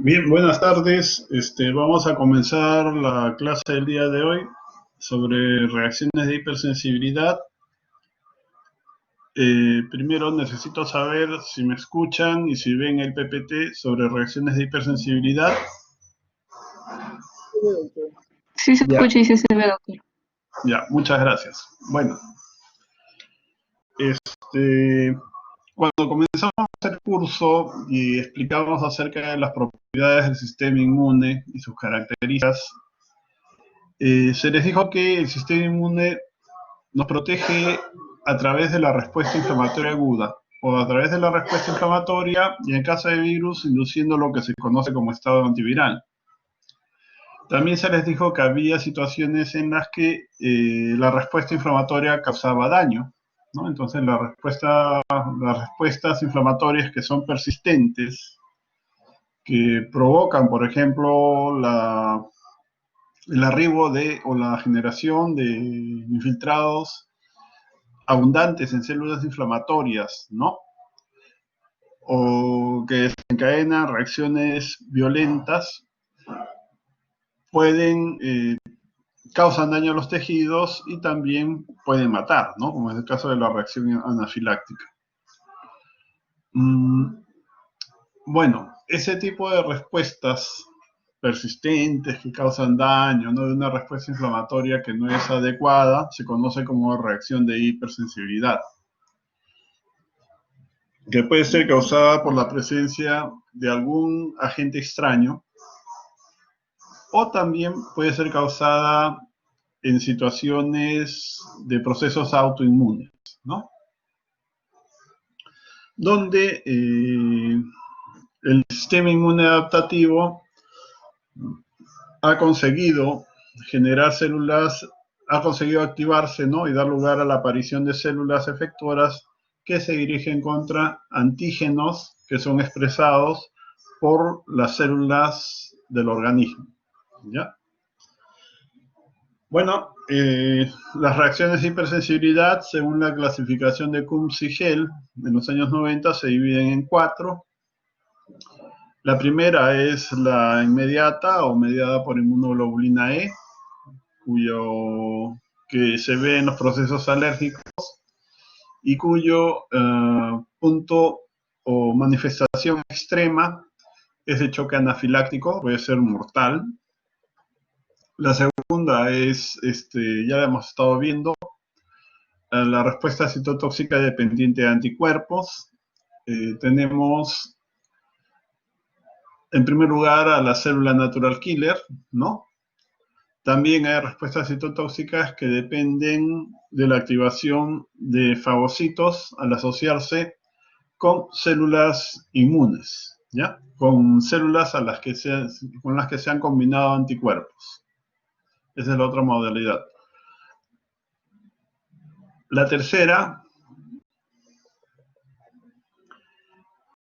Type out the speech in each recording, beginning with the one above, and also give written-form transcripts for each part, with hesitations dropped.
Bien, buenas tardes. Vamos a comenzar la clase del día de hoy sobre reacciones de hipersensibilidad. Primero necesito saber si me escuchan y si ven el PPT sobre reacciones de hipersensibilidad. Sí se Ya, escucha y sí se ve, doctor. ya, muchas gracias. Bueno, cuando comenzamos el curso y explicamos acerca de las propiedades del sistema inmune y sus características, se les dijo que el sistema inmune nos protege a través de la respuesta inflamatoria aguda o a través de la respuesta inflamatoria y en caso de virus induciendo lo que se conoce como estado antiviral. También se les dijo que había situaciones en las que la respuesta inflamatoria causaba daño, ¿no? Entonces las respuestas inflamatorias que son persistentes, que provocan, por ejemplo, el arribo de o la generación de infiltrados abundantes en células inflamatorias, ¿no? O que desencadenan reacciones violentas, causan daño a los tejidos y también pueden matar, ¿no? Como es el caso de la reacción anafiláctica. Bueno, ese tipo de respuestas persistentes que causan daño, ¿no? De una respuesta inflamatoria que no es adecuada, se conoce como reacción de hipersensibilidad, que puede ser causada por la presencia de algún agente extraño o también puede ser causada en situaciones de procesos autoinmunes, ¿no? Donde el sistema inmune adaptativo ha conseguido generar células, ha conseguido activarse, ¿no? Y dar lugar a la aparición de células efectoras que se dirigen contra antígenos que son expresados por las células del organismo, ¿ya? Bueno, las reacciones de hipersensibilidad, según la clasificación de Coombs-Sigel en los años 90, se dividen en 4. La primera es la inmediata o mediada por inmunoglobulina E, que se ve en los procesos alérgicos y cuyo punto o manifestación extrema es de choque anafiláctico, puede ser mortal. La segunda es, ya la hemos estado viendo, la respuesta citotóxica dependiente de anticuerpos. Tenemos, en primer lugar, a la célula natural killer, ¿no? También hay respuestas citotóxicas que dependen de la activación de fagocitos al asociarse con células inmunes, ¿ya? Con células con las que se han combinado anticuerpos. Esa es la otra modalidad. La tercera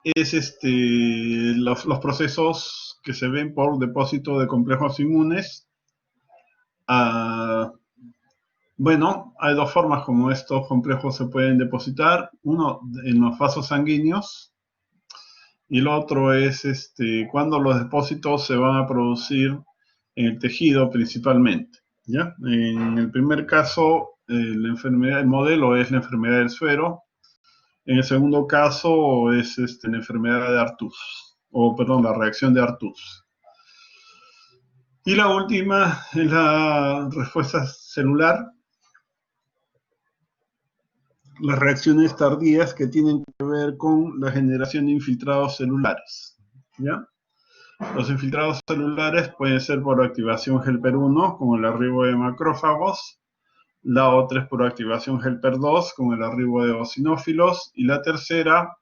es los procesos que se ven por depósito de complejos inmunes. Bueno, hay dos formas como estos complejos se pueden depositar. Uno en los vasos sanguíneos y el otro es cuando los depósitos se van a producir en el tejido principalmente, ¿ya? En el primer caso, el modelo es la enfermedad del suero. En el segundo caso es la enfermedad de Artus, o perdón, la reacción de Artus. Y la última es la respuesta celular, las reacciones tardías que tienen que ver con la generación de infiltrados celulares, ¿ya? Los infiltrados celulares pueden ser por activación helper 1, como el arribo de macrófagos. La otra es por activación helper 2, con el arribo de eosinófilos. Y la tercera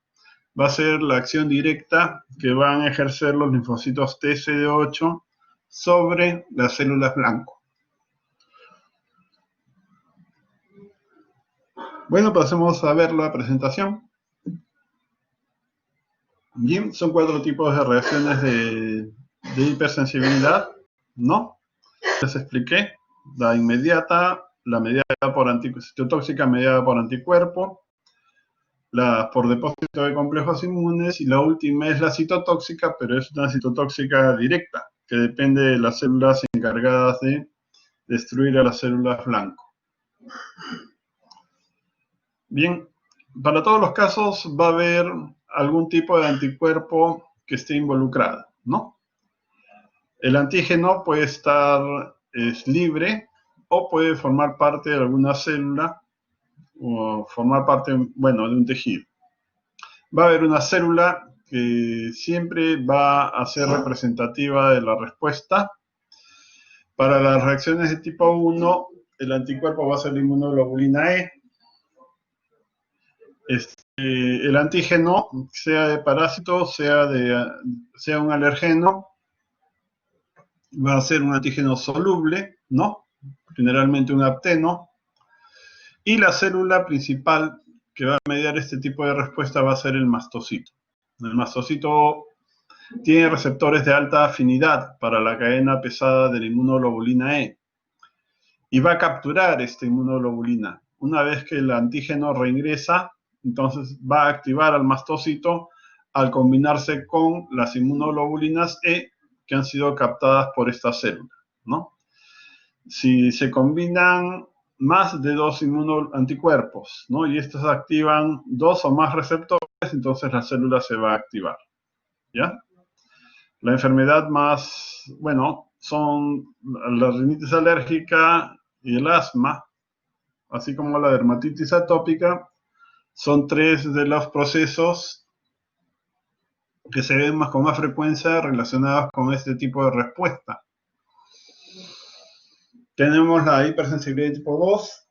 va a ser la acción directa que van a ejercer los linfocitos TCD8 sobre las células blanco. Bueno, pasemos a ver la presentación. Bien, son 4 tipos de reacciones de hipersensibilidad, ¿no? Les expliqué. La inmediata, la mediada por citotóxica mediada por anticuerpo, por depósito de complejos inmunes, y la última es la citotóxica, pero es una citotóxica directa, que depende de las células encargadas de destruir a las células blanco. Bien, para todos los casos va a haber algún tipo de anticuerpo que esté involucrado, ¿no? El antígeno puede estar libre o puede formar parte de alguna célula o formar parte, bueno, de un tejido. Va a haber una célula que siempre va a ser representativa de la respuesta. Para las reacciones de tipo 1, el anticuerpo va a ser la inmunoglobulina E. El antígeno, sea de parásito, sea un alergeno, va a ser un antígeno soluble, ¿no? Generalmente un apteno. Y la célula principal que va a mediar este tipo de respuesta va a ser el mastocito. El mastocito tiene receptores de alta afinidad para la cadena pesada de la inmunoglobulina E y va a capturar esta inmunoglobulina. Una vez que el antígeno reingresa, entonces va a activar al mastocito al combinarse con las inmunoglobulinas E que han sido captadas por esta célula, ¿no? Si se combinan más de 2 inmunoanticuerpos, ¿no? Y estos activan 2 o más receptores, entonces la célula se va a activar, ¿ya? La enfermedad más, bueno, son la rinitis alérgica y el asma, así como la dermatitis atópica, son 3 de los procesos que se ven con más frecuencia relacionados con este tipo de respuesta. Tenemos la hipersensibilidad tipo 2.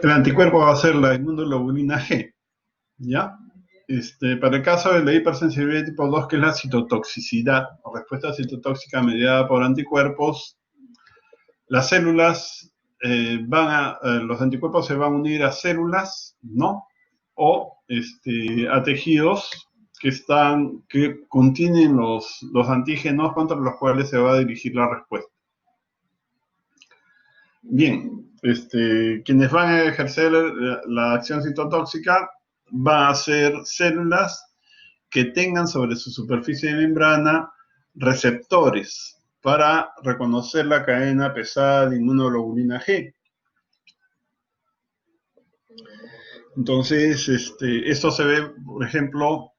El anticuerpo va a ser la inmunoglobulina G, ¿ya? Para el caso de la hipersensibilidad tipo 2, que es la citotoxicidad, o respuesta citotóxica mediada por anticuerpos, las células los anticuerpos se van a unir a células, ¿no? O a tejidos que contienen los antígenos contra los cuales se va a dirigir la respuesta. Bien, quienes van a ejercer la acción citotóxica van a ser células que tengan sobre su superficie de membrana receptores para reconocer la cadena pesada de inmunoglobulina G. Entonces, esto se ve, por ejemplo,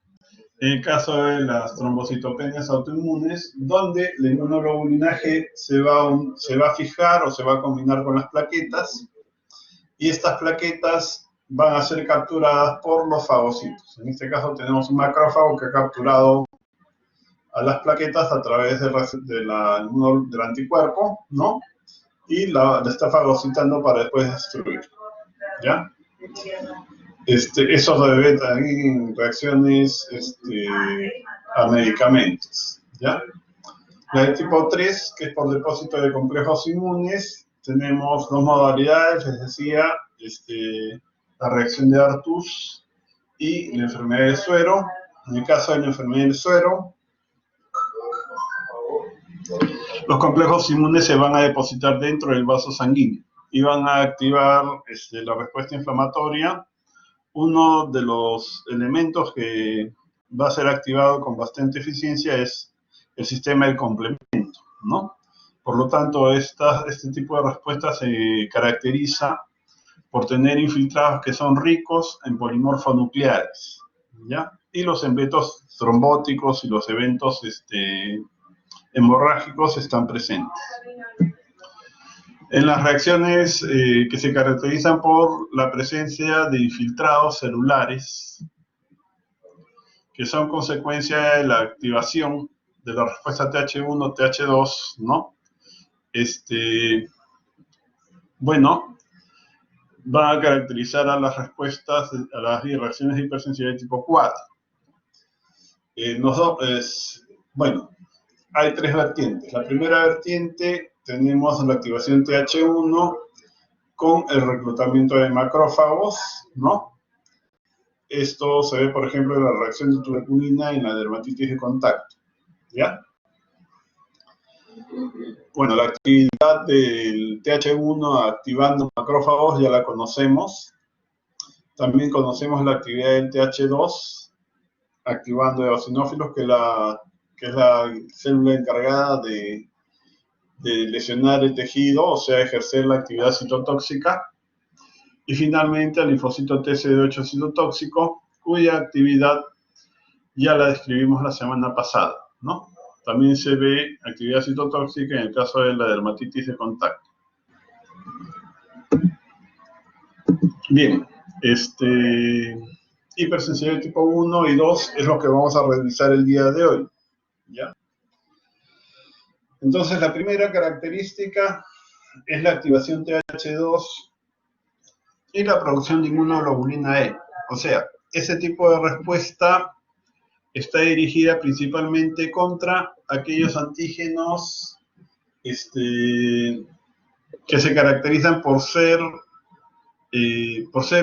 en el caso de las trombocitopenias autoinmunes, donde la inmunoglobulina G se va a fijar o se va a combinar con las plaquetas, y estas plaquetas van a ser capturadas por los fagocitos. En este caso tenemos un macrófago que ha capturado a las plaquetas a través del anticuerpo, ¿no? Y la está fagocitando para después destruir, ¿ya? Eso se debe también en reacciones a medicamentos, ¿ya? La de tipo 3, que es por depósito de complejos inmunes, tenemos 2 modalidades, les decía, la reacción de Artus y la enfermedad del suero. En el caso de la enfermedad del suero, los complejos inmunes se van a depositar dentro del vaso sanguíneo y van a activar la respuesta inflamatoria. Uno de los elementos que va a ser activado con bastante eficiencia es el sistema del complemento, ¿no? Por lo tanto, este tipo de respuesta se caracteriza por tener infiltrados que son ricos en polimorfonucleares, ¿ya? Y los eventos trombóticos y los eventos hemorrágicos están presentes. En las reacciones que se caracterizan por la presencia de infiltrados celulares, que son consecuencia de la activación de la respuesta TH1, TH2, ¿no? Bueno, va a caracterizar a las respuestas, a las reacciones de hipersensibilidad tipo 4. Bueno, hay 3 vertientes. La primera vertiente, tenemos la activación TH1 con el reclutamiento de macrófagos, ¿no? Esto se ve, por ejemplo, en la reacción de tuberculina y en la dermatitis de contacto, ¿ya? Bueno, la actividad del TH1 activando macrófagos ya la conocemos. También conocemos la actividad del TH2 activando eosinófilos, que es la célula encargada de lesionar el tejido, o sea, ejercer la actividad citotóxica. Y finalmente el linfocito TCD8 citotóxico, cuya actividad ya la describimos la semana pasada, ¿no? También se ve actividad citotóxica en el caso de la dermatitis de contacto. Bien, hipersensibilidad tipo 1 y 2 es lo que vamos a revisar el día de hoy, ¿ya? Entonces, la primera característica es la activación TH2 y la producción de inmunoglobulina E. O sea, ese tipo de respuesta está dirigida principalmente contra aquellos antígenos que se caracterizan por ser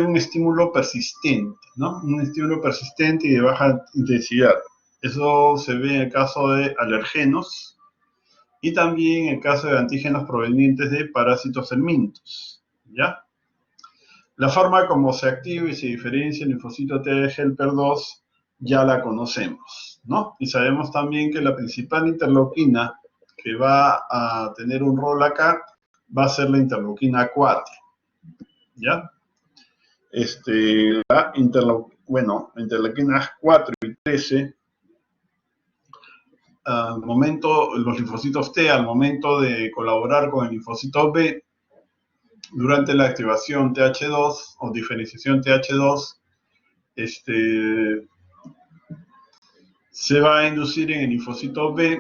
un estímulo persistente, ¿no? Un estímulo persistente y de baja intensidad. Eso se ve en el caso de alergenos y también en el caso de antígenos provenientes de parásitos helmintos, ¿ya? La forma como se activa y se diferencia el linfocito T helper 2 ya la conocemos, ¿no? Y sabemos también que la principal interleuquina que va a tener un rol acá va a ser la interleuquina 4, ¿ya? Interleuquinas 4 y 13, los linfocitos T, al momento de colaborar con el linfocito B, durante la activación TH2 o diferenciación TH2, se va a inducir en el linfocito B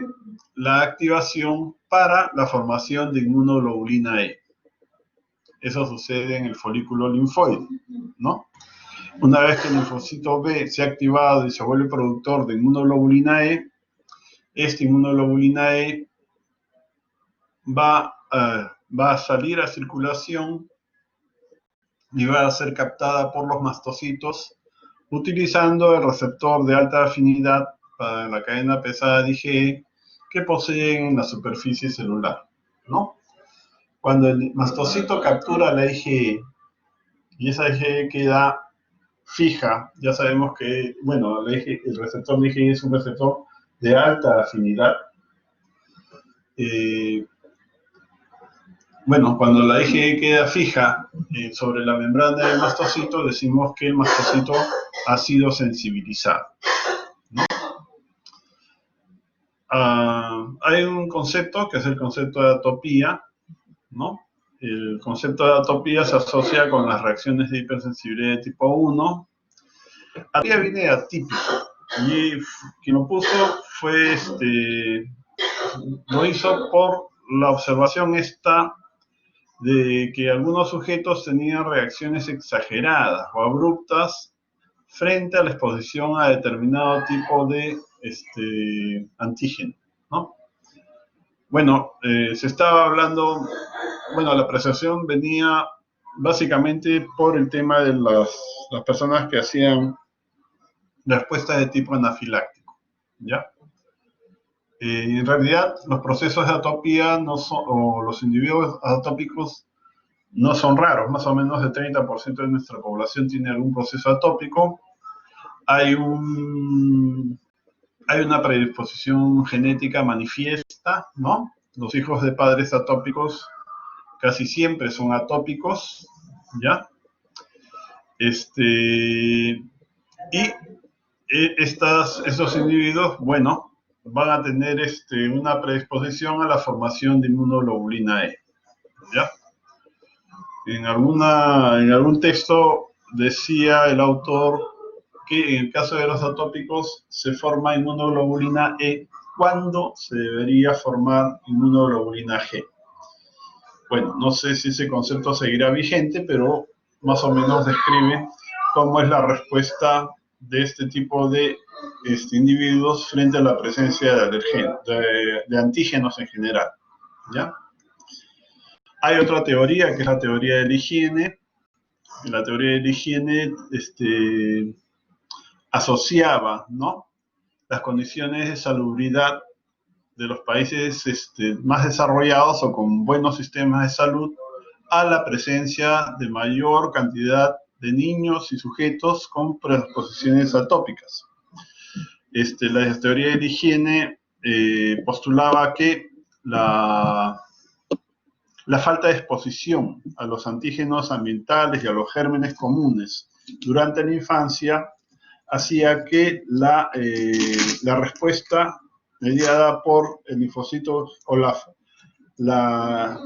la activación para la formación de inmunoglobulina E. Eso sucede en el folículo linfoide, ¿no? Una vez que el linfocito B se ha activado y se vuelve productor de inmunoglobulina E, esta inmunoglobulina E va a salir a circulación y va a ser captada por los mastocitos utilizando el receptor de alta afinidad para la cadena pesada de IgE que poseen en la superficie celular, ¿no? Cuando el mastocito captura la IgE y esa IgE queda fija, ya sabemos que, bueno, el receptor de IgE es un receptor de alta afinidad. Bueno, cuando la IgE queda fija sobre la membrana del mastocito, decimos que el mastocito ha sido sensibilizado, ¿no? Hay un concepto que es el concepto de atopía, ¿no? El concepto de atopía se asocia con las reacciones de hipersensibilidad de tipo 1. Atopía viene de atípico, y quien lo puso fue, lo hizo por la observación esta de que algunos sujetos tenían reacciones exageradas o abruptas frente a la exposición a determinado tipo de antígeno, ¿no? Bueno, se estaba hablando, bueno, la apreciación venía básicamente por el tema de las personas que hacían respuestas de tipo anafiláctico, ¿ya? En realidad, los procesos de atopía no son, o los individuos atópicos no son raros, más o menos el 30% de nuestra población tiene algún proceso atópico. Hay una predisposición genética manifiesta, ¿no? Los hijos de padres atópicos casi siempre son atópicos, ¿ya? Estos individuos, bueno, van a tener una predisposición a la formación de inmunoglobulina E, ¿ya? En algún texto decía el autor que en el caso de los atópicos se forma inmunoglobulina E cuando se debería formar inmunoglobulina G. Bueno, no sé si ese concepto seguirá vigente, pero más o menos describe cómo es la respuesta de este tipo de individuos frente a la presencia de antígenos en general, ¿ya? Hay otra teoría, que es la teoría de la higiene. En la teoría de la higiene asociaba, ¿no?, las condiciones de salubridad de los países más desarrollados o con buenos sistemas de salud a la presencia de mayor cantidad de niños y sujetos con predisposiciones atópicas. La teoría de la higiene postulaba que la falta de exposición a los antígenos ambientales y a los gérmenes comunes durante la infancia hacía que la respuesta mediada por el linfocito o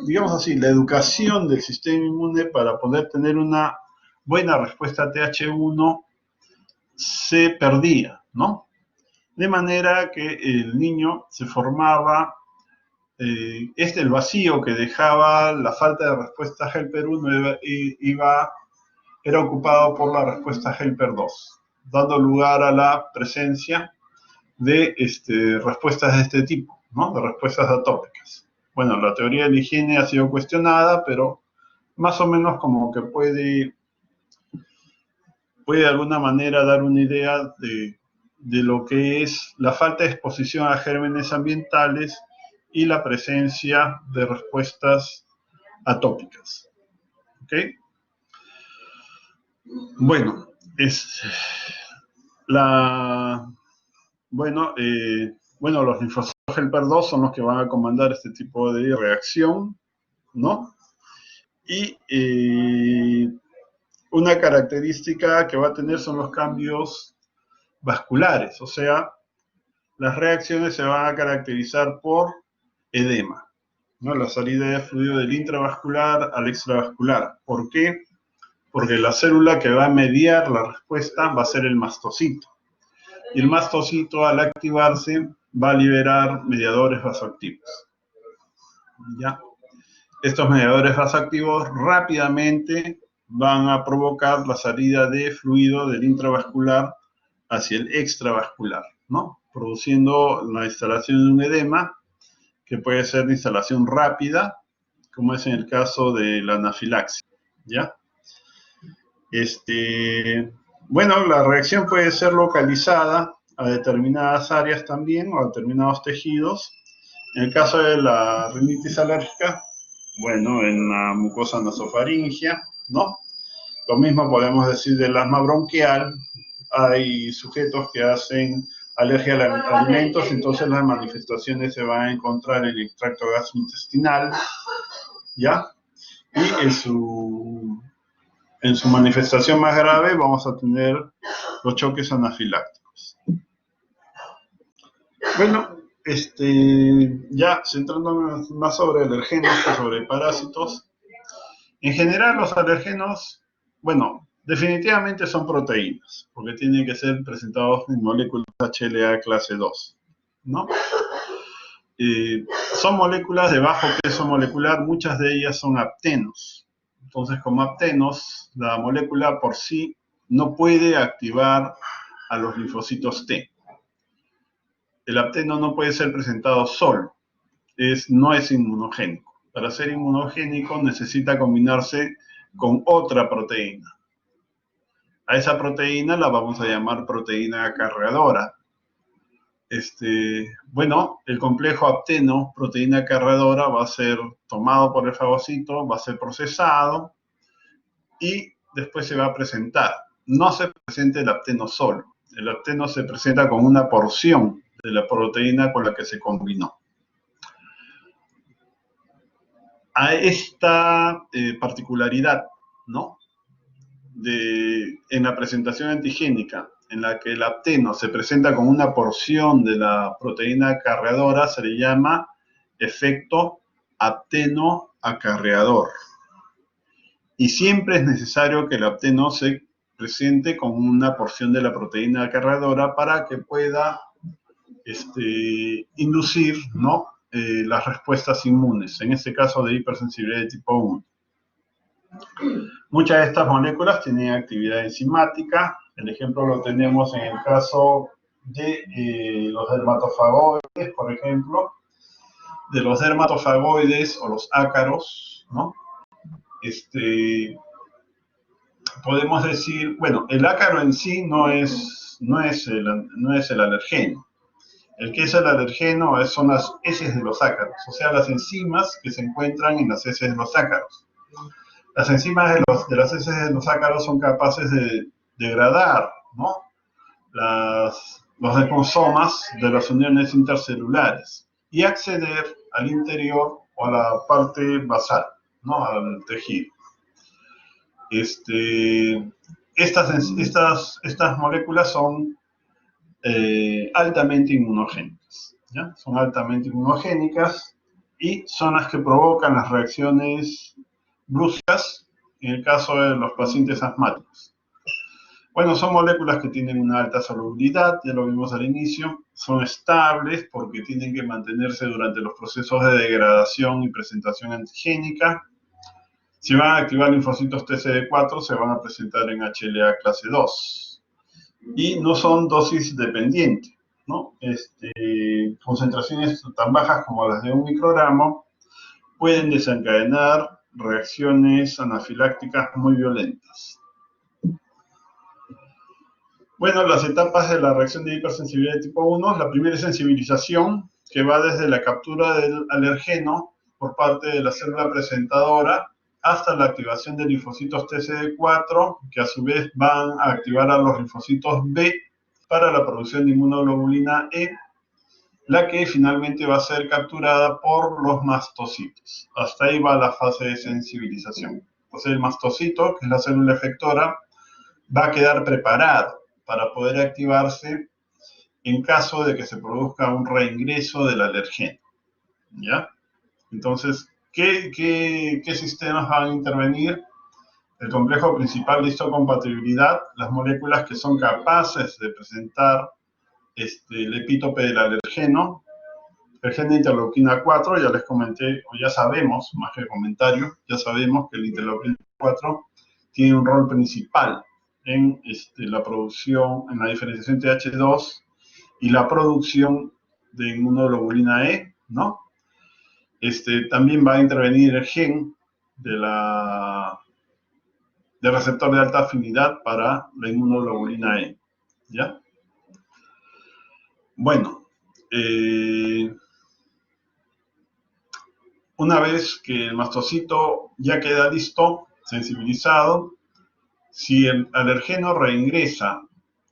digamos así, la educación del sistema inmune para poder tener una buena respuesta a TH1 se perdía, ¿no? De manera que el niño se formaba, el vacío que dejaba la falta de respuesta a helper 1 era ocupado por la respuesta helper 2, dando lugar a la presencia de respuestas de este tipo, ¿no? De respuestas atópicas. Bueno, la teoría de la higiene ha sido cuestionada, pero más o menos como que puede de alguna manera dar una idea de lo que es la falta de exposición a gérmenes ambientales y la presencia de respuestas atópicas. ¿Ok? Bueno, los linfocitos helper 2 son los que van a comandar este tipo de reacción, ¿no? Y una característica que va a tener son los cambios vasculares, o sea, las reacciones se van a caracterizar por edema, ¿no? La salida de fluido del intravascular al extravascular. ¿Por qué? Porque la célula que va a mediar la respuesta va a ser el mastocito. Y el mastocito, al activarse, va a liberar mediadores vasoactivos. ¿Ya? Estos mediadores vasoactivos rápidamente van a provocar la salida de fluido del intravascular hacia el extravascular, ¿no? Produciendo la instalación de un edema, que puede ser de instalación rápida, como es en el caso de la anafilaxis, ¿ya? Bueno, la reacción puede ser localizada a determinadas áreas también, o a determinados tejidos. En el caso de la rinitis alérgica, bueno, en la mucosa nasofaringea, ¿no? Lo mismo podemos decir del asma bronquial. Hay sujetos que hacen alergia a alimentos, entonces las manifestaciones se van a encontrar en el tracto gastrointestinal, ¿ya? Y en su manifestación más grave vamos a tener los choques anafilácticos. Bueno, ya centrándonos más sobre alergenos que sobre parásitos. En general, los alergenos, bueno, definitivamente son proteínas, porque tienen que ser presentados en moléculas HLA clase 2, ¿no? Son moléculas de bajo peso molecular, muchas de ellas son aptenos. Entonces, como aptenos, la molécula por sí no puede activar a los linfocitos T. El apteno no puede ser presentado solo, no es inmunogénico. Para ser inmunogénico necesita combinarse con otra proteína. A esa proteína la vamos a llamar proteína acarreadora. Bueno, el complejo apteno, proteína acarreadora, va a ser tomado por el fagocito, va a ser procesado y después se va a presentar. No se presenta el apteno solo. El apteno se presenta con una porción de la proteína con la que se combinó. A esta particularidad, ¿no? En la presentación antigénica, en la que el apteno se presenta con una porción de la proteína acarreadora, se le llama efecto apteno acarreador. Y siempre es necesario que el apteno se presente con una porción de la proteína acarreadora para que pueda inducir, ¿no? Las respuestas inmunes, en este caso de hipersensibilidad de tipo 1. Muchas de estas moléculas tienen actividad enzimática. El ejemplo lo tenemos en el caso de los dermatofagoides, por ejemplo, de los dermatofagoides o los ácaros, ¿no? Podemos decir, bueno, el ácaro en sí no es el alergeno. El que es el alergeno son las heces de los ácaros, o sea, las enzimas que se encuentran en las heces de los ácaros. Las enzimas de las heces de los ácaros son capaces de degradar, ¿no?, los liposomas de las uniones intercelulares y acceder al interior o a la parte basal, ¿no?, al tejido. Estas moléculas son altamente inmunogénicas, ¿ya? Son altamente inmunogénicas y son las que provocan las reacciones bruscas en el caso de los pacientes asmáticos. Bueno, son moléculas que tienen una alta solubilidad, ya lo vimos al inicio, son estables porque tienen que mantenerse durante los procesos de degradación y presentación antigénica. Si van a activar linfocitos TCD4, se van a presentar en HLA clase 2. Y no son dosis dependientes, ¿no? Concentraciones tan bajas como las de 1 microgramo pueden desencadenar reacciones anafilácticas muy violentas. Bueno, las etapas de la reacción de hipersensibilidad de tipo 1, la primera es sensibilización, que va desde la captura del alergeno por parte de la célula presentadora hasta la activación de linfocitos TCD4, que a su vez van a activar a los linfocitos B para la producción de inmunoglobulina E, la que finalmente va a ser capturada por los mastocitos. Hasta ahí va la fase de sensibilización. Entonces el mastocito, que es la célula efectora, va a quedar preparado para poder activarse en caso de que se produzca un reingreso del alergeno, ¿ya? Entonces, ¿qué sistemas van a intervenir? El complejo principal de histocompatibilidad, las moléculas que son capaces de presentar el epítope del alergeno, el gen de interleuquina 4, ya les comenté, o ya sabemos, más que comentario, ya sabemos que el interleuquina 4 tiene un rol principal en la producción, en la diferenciación TH2 y la producción de inmunoglobulina E, ¿no? También va a intervenir el gen del receptor de alta afinidad para la inmunoglobulina E, ¿ya? Bueno, una vez que el mastocito ya queda listo, sensibilizado, si el alergeno reingresa,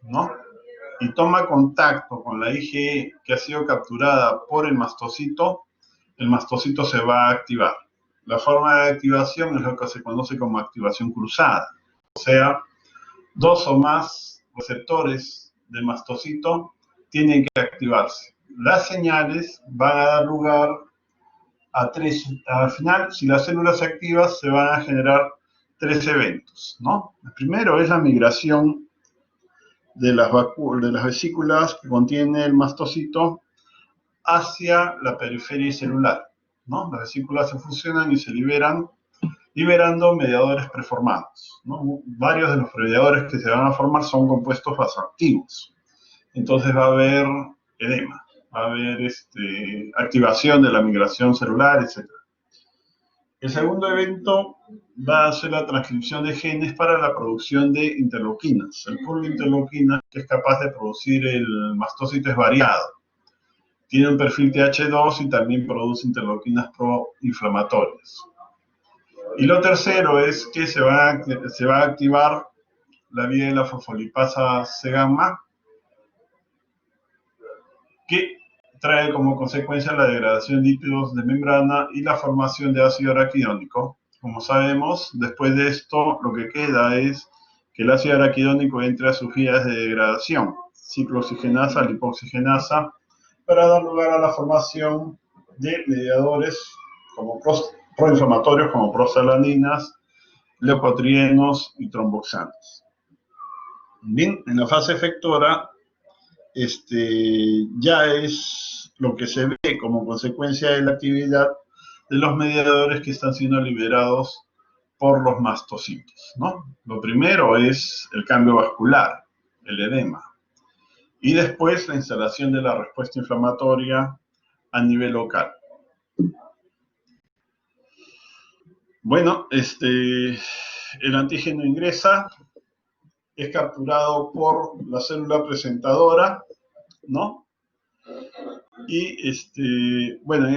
¿no?, y toma contacto con la IgE que ha sido capturada por el mastocito se va a activar. La forma de activación es lo que se conoce como activación cruzada. O sea, dos o más receptores de mastocito tienen que activarse. Las señales van a dar lugar a tres. Al final, si las células se activan, se van a generar tres eventos, ¿no? El primero es la migración de las vesículas que contiene el mastocito hacia la periferia celular, ¿no? Las vesículas se fusionan y se liberan, liberando mediadores preformados, ¿no? Varios de los mediadores que se van a formar son compuestos vasoactivos. Entonces va a haber edema, va a haber activación de la migración celular, etc. El segundo evento va a ser la transcripción de genes para la producción de interleuquinas. El pool de interleuquinas que es capaz de producir el mastocito es variado. Tiene un perfil TH2 y también produce interleuquinas proinflamatorias. Y lo tercero es que se va a activar la vía de la fosfolipasa C-gamma, que trae como consecuencia la degradación de lípidos de membrana y la formación de ácido araquidónico. Como sabemos, después de esto, lo que queda es que el ácido araquidónico entre a sus vías de degradación, ciclooxigenasa, lipoxigenasa, para dar lugar a la formación de mediadores como proinflamatorios como prostaglandinas, leucotrienos y tromboxanos. Bien, en la fase efectora, ya es lo que se ve como consecuencia de la actividad de los mediadores que están siendo liberados por los mastocitos, ¿no? Lo primero es el cambio vascular, el edema, y después la instalación de la respuesta inflamatoria a nivel local. Bueno, el antígeno ingresa, es capturado por la célula presentadora, ¿no? Y bueno,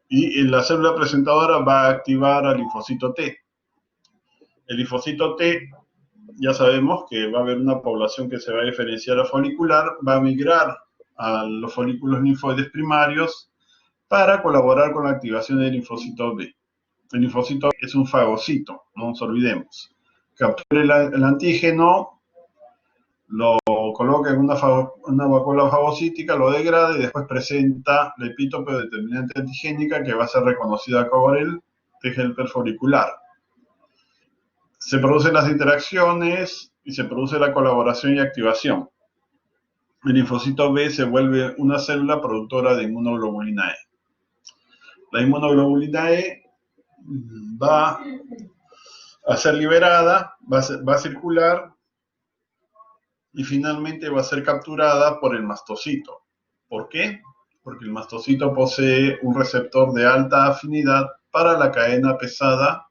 y la célula presentadora va a activar al linfocito T. El linfocito T, ya sabemos que va a haber una población que se va a diferenciar a folicular, va a migrar a los folículos linfoides primarios para colaborar con la activación del linfocito B. El linfocito B es un fagocito, no nos olvidemos. Captura el antígeno, lo coloca en una vacuola fagocítica, lo degrada y después presenta la epítope determinante antigénica que va a ser reconocida por el T helper folicular. Se producen las interacciones y se produce la colaboración y activación. El linfocito B se vuelve una célula productora de inmunoglobulina E. La inmunoglobulina E va a ser liberada, va a circular y finalmente va a ser capturada por el mastocito. ¿Por qué? Porque el mastocito posee un receptor de alta afinidad para la cadena pesada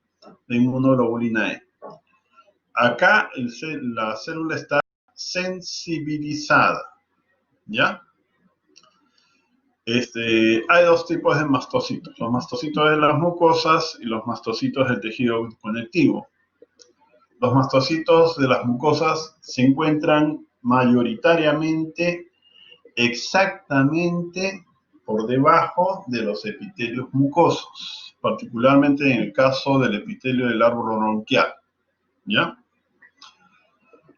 de inmunoglobulina E. Acá la célula está sensibilizada, ¿ya? Hay dos tipos de mastocitos, los mastocitos de las mucosas y los mastocitos del tejido conectivo. Los mastocitos de las mucosas se encuentran mayoritariamente exactamente por debajo de los epitelios mucosos, particularmente en el caso del epitelio del árbol bronquial, ¿ya?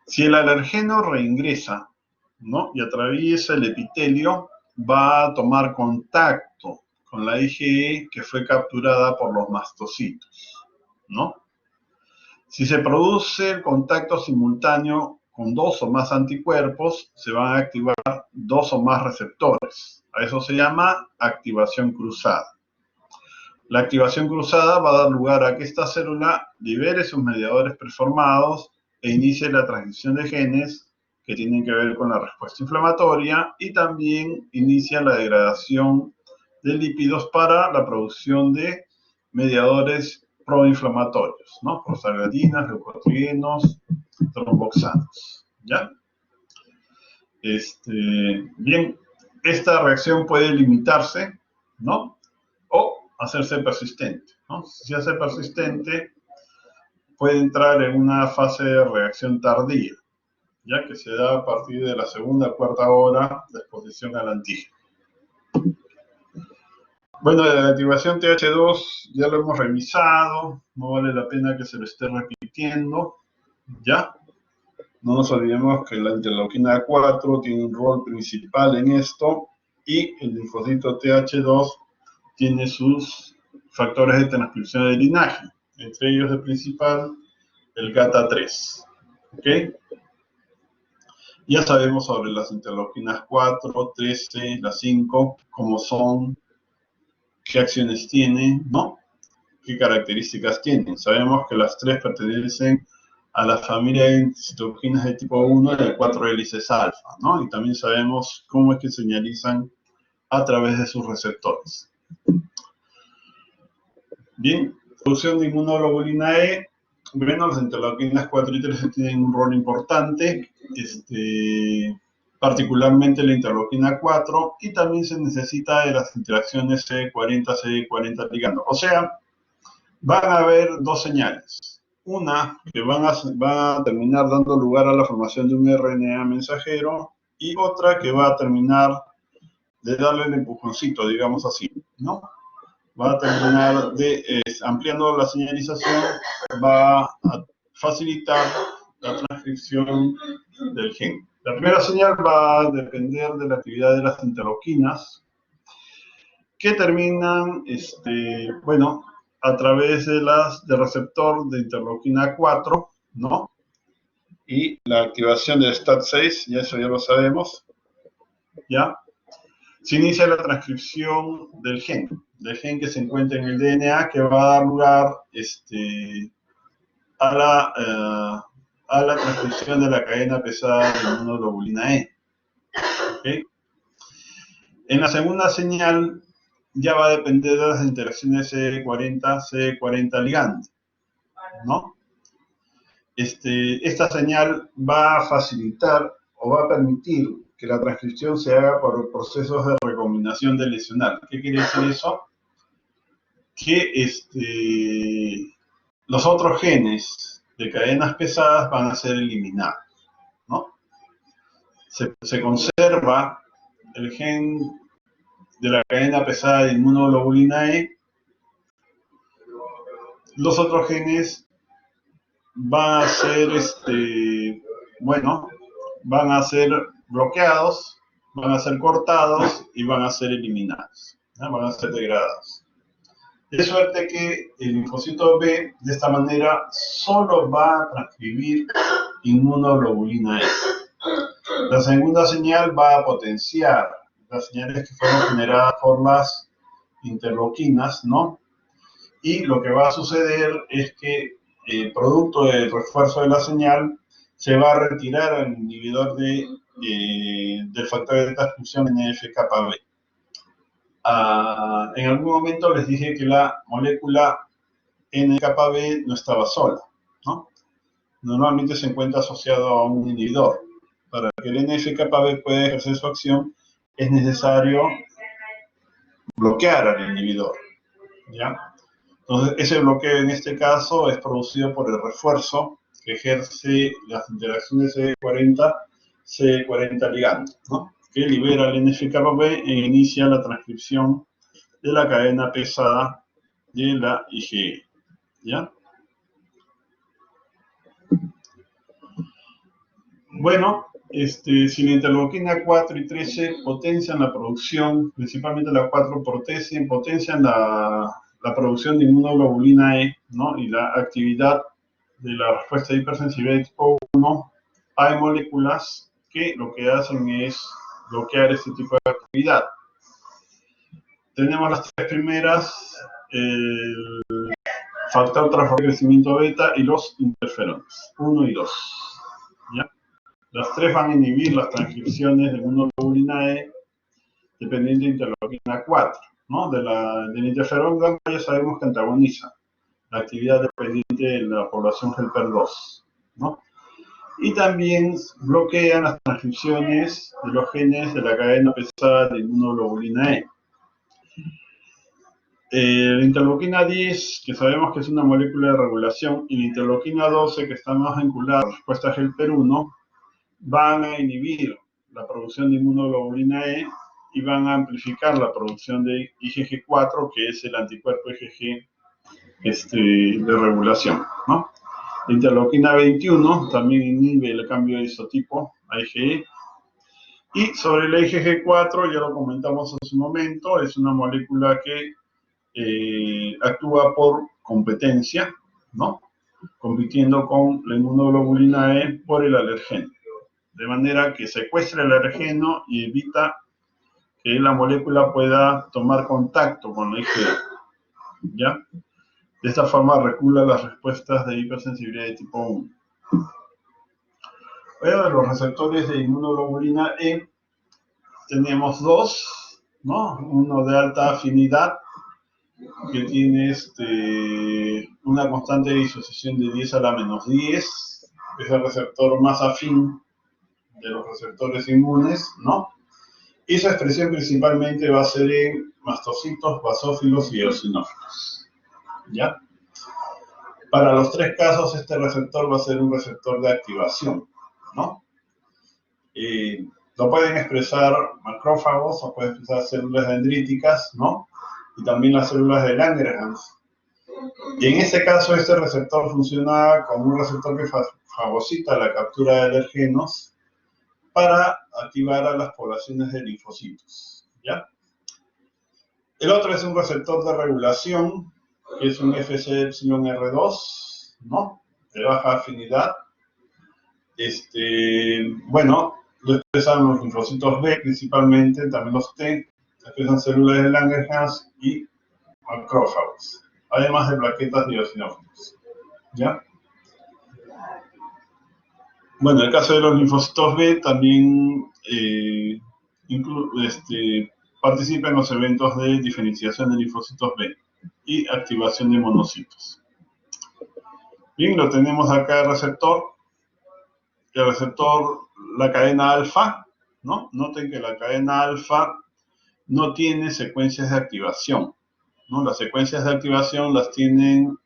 Si el alergeno reingresa, ¿no?, y atraviesa el epitelio, va a tomar contacto con la IgE que fue capturada por los mastocitos, ¿no? Si se produce el contacto simultáneo con dos o más anticuerpos, se van a activar dos o más receptores. A eso se llama activación cruzada. La activación cruzada va a dar lugar a que esta célula libere sus mediadores preformados e inicie la transcripción de genes que tienen que ver con la respuesta inflamatoria y también inicia la degradación de lípidos para la producción de mediadores proinflamatorios, ¿no? Prostaglandinas, leucotrienos, tromboxanos, ¿ya? Bien, esta reacción puede limitarse, ¿no?, o hacerse persistente, ¿no? Si se hace persistente, puede entrar en una fase de reacción tardía, ya que se da a partir de la segunda o cuarta hora de exposición al antígeno. Bueno, la activación TH2 ya lo hemos revisado, no vale la pena que se lo esté repitiendo, ¿ya? No nos olvidemos que la interleuquina 4 tiene un rol principal en esto y el linfocito TH2 tiene sus factores de transcripción de linaje, entre ellos el principal, el GATA3, ¿ok? Ya sabemos sobre las interleuquinas 4, 13, las 5, cómo son, qué acciones tienen, ¿no?, qué características tienen. Sabemos que las 3 pertenecen a la familia de citoquinas de tipo 1 de 4 hélices alfa, ¿no? Y también sabemos cómo es que señalizan a través de sus receptores. Bien, producción de inmunoglobulina E. Bueno, las interleuquinas 4 y 13 tienen un rol importante, particularmente la interleuquina 4, y también se necesita de las interacciones CD40-CD40 ligando. O sea, van a haber dos señales. Una que va a terminar dando lugar a la formación de un RNA mensajero y otra que va a terminar de darle el empujoncito, digamos así, ¿no? Va a terminar ampliando la señalización, va a facilitar la transcripción del gen. La primera señal va a depender de la actividad de las interleuquinas, que terminan, bueno, a través del receptor de interleuquina 4, ¿no? Y la activación del STAT6, y eso ya lo sabemos, ¿ya? Se inicia la transcripción del gen que se encuentra en el DNA, que va a dar lugar a la transcripción de la cadena pesada de inmunoglobulina E. ¿Okay? En la segunda señal ya va a depender de las interacciones CD40 ligando, ¿no? Esta señal va a facilitar o va a permitir que la transcripción se haga por procesos de recombinación de lesional. ¿Qué quiere decir eso? Que los otros genes de cadenas pesadas van a ser eliminados, ¿no? Se conserva el gen de la cadena pesada de inmunoglobulina E. Los otros genes van a ser, van a ser bloqueados, van a ser cortados y van a ser eliminados, ¿no? Van a ser degradados. De suerte que el linfocito B, de esta manera, solo va a transcribir inmunoglobulina E. La segunda señal va a potenciar las señales que fueron generadas por las interleuquinas, ¿no? Y lo que va a suceder es que, producto del refuerzo de la señal, se va a retirar el inhibidor del factor de transcripción NF-κB. En algún momento les dije que la molécula NF-κB no estaba sola, ¿no? Normalmente se encuentra asociado a un inhibidor. Para que el NF-κB pueda ejercer su acción, es necesario bloquear al inhibidor, ¿ya? Entonces, ese bloqueo en este caso es producido por el refuerzo que ejerce las interacciones CD40 ligando, ¿no? Que libera el NF-κB e inicia la transcripción de la cadena pesada de la IgE, ¿ya? Bueno, si la interleuquina 4 y 13 potencian la producción, principalmente la 4 potencian la producción de inmunoglobulina E, ¿no? Y la actividad de la respuesta de hipersensibilidad de tipo 1, hay moléculas que lo que hacen es bloquear este tipo de actividad. Tenemos las tres primeras, el factor transformador de crecimiento beta y los interferones, 1 y 2, ¿ya? Las tres van a inhibir las transcripciones de inmunoglobulina E dependiente de interleuquina 4, ¿no? Del interferón gamma ya sabemos que antagoniza la actividad dependiente de la población helper 2, ¿no? Y también bloquean las transcripciones de los genes de la cadena pesada de inmunoglobulina E. La interleuquina 10, que sabemos que es una molécula de regulación, y la interleuquina 12, que está más vinculada a la respuesta helper 1, van a inhibir la producción de inmunoglobulina E y van a amplificar la producción de IgG4, que es el anticuerpo IgG de regulación, ¿no? La interleuquina 21 también inhibe el cambio de isotipo a IgE. Y sobre la IgG4, ya lo comentamos en su momento, es una molécula que actúa por competencia, ¿no? Compitiendo con la inmunoglobulina E por el alergeno. De manera que secuestra el alergeno y evita que la molécula pueda tomar contacto con la IgE, ¿ya? De esta forma recula las respuestas de hipersensibilidad de tipo 1. Bueno, de los receptores de inmunoglobulina E tenemos dos, ¿no? Uno de alta afinidad, que tiene una constante de disociación de 10 a la menos 10, es el receptor más afín de los receptores inmunes, ¿no? Y su expresión principalmente va a ser en mastocitos, basófilos y eosinófilos, ¿ya? Para los tres casos, este receptor va a ser un receptor de activación, ¿no? Lo pueden expresar macrófagos o pueden expresar células dendríticas, ¿no? Y también las células de Langerhans. Y en este caso, este receptor funciona como un receptor que fagocita la captura de alergenos para activar a las poblaciones de linfocitos, ¿ya? El otro es un receptor de regulación, que es un FcεR2, ¿no? De baja afinidad. Bueno, lo expresan los linfocitos B principalmente, también los T, expresan células de Langerhans y macrófagos, además de plaquetas de eosinófilos, ¿ya? Bueno, en el caso de los linfocitos B también participa en los eventos de diferenciación de linfocitos B y activación de monocitos. Bien, lo tenemos acá el receptor, la cadena alfa, ¿no? Noten que la cadena alfa no tiene secuencias de activación, ¿no? Las secuencias de activación las tienen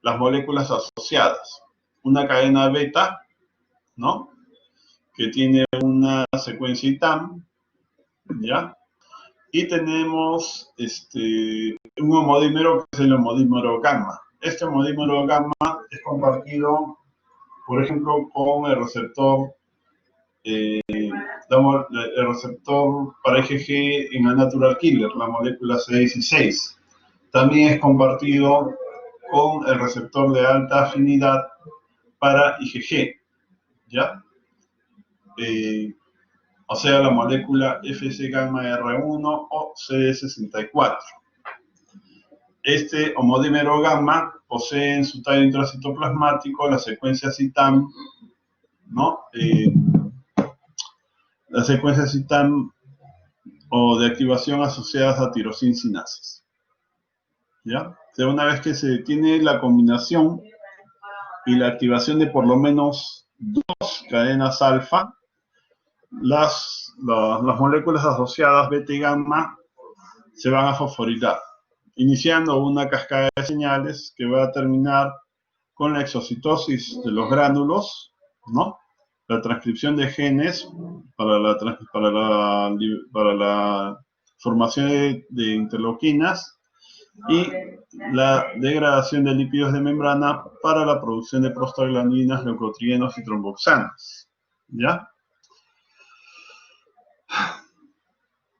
las moléculas asociadas. Una cadena beta, ¿no? Que tiene una secuencia ITAM, ¿ya? Y tenemos un homodímero que es el homodímero gamma. Este homodímero gamma es compartido, por ejemplo, con el receptor el receptor para IgG en la natural killer, la molécula C16. También es compartido con el receptor de alta afinidad para IgG, ¿ya? O sea, la molécula Fc gamma R1 o CD64. Este homodímero gamma posee en su tallo intracitoplasmático la secuencia CITAM, ¿no? Las secuencias CITAM o de activación asociadas a tirosina sinases. ¿Ya? O sea, una vez que se tiene la combinación y la activación de por lo menos dos cadenas alfa, las moléculas asociadas beta y gamma se van a fosforilar, iniciando una cascada de señales que va a terminar con la exocitosis de los gránulos, ¿no? La transcripción de genes para la formación de interleuquinas y la degradación de lípidos de membrana para la producción de prostaglandinas, leucotrienos y tromboxanas. ¿Ya?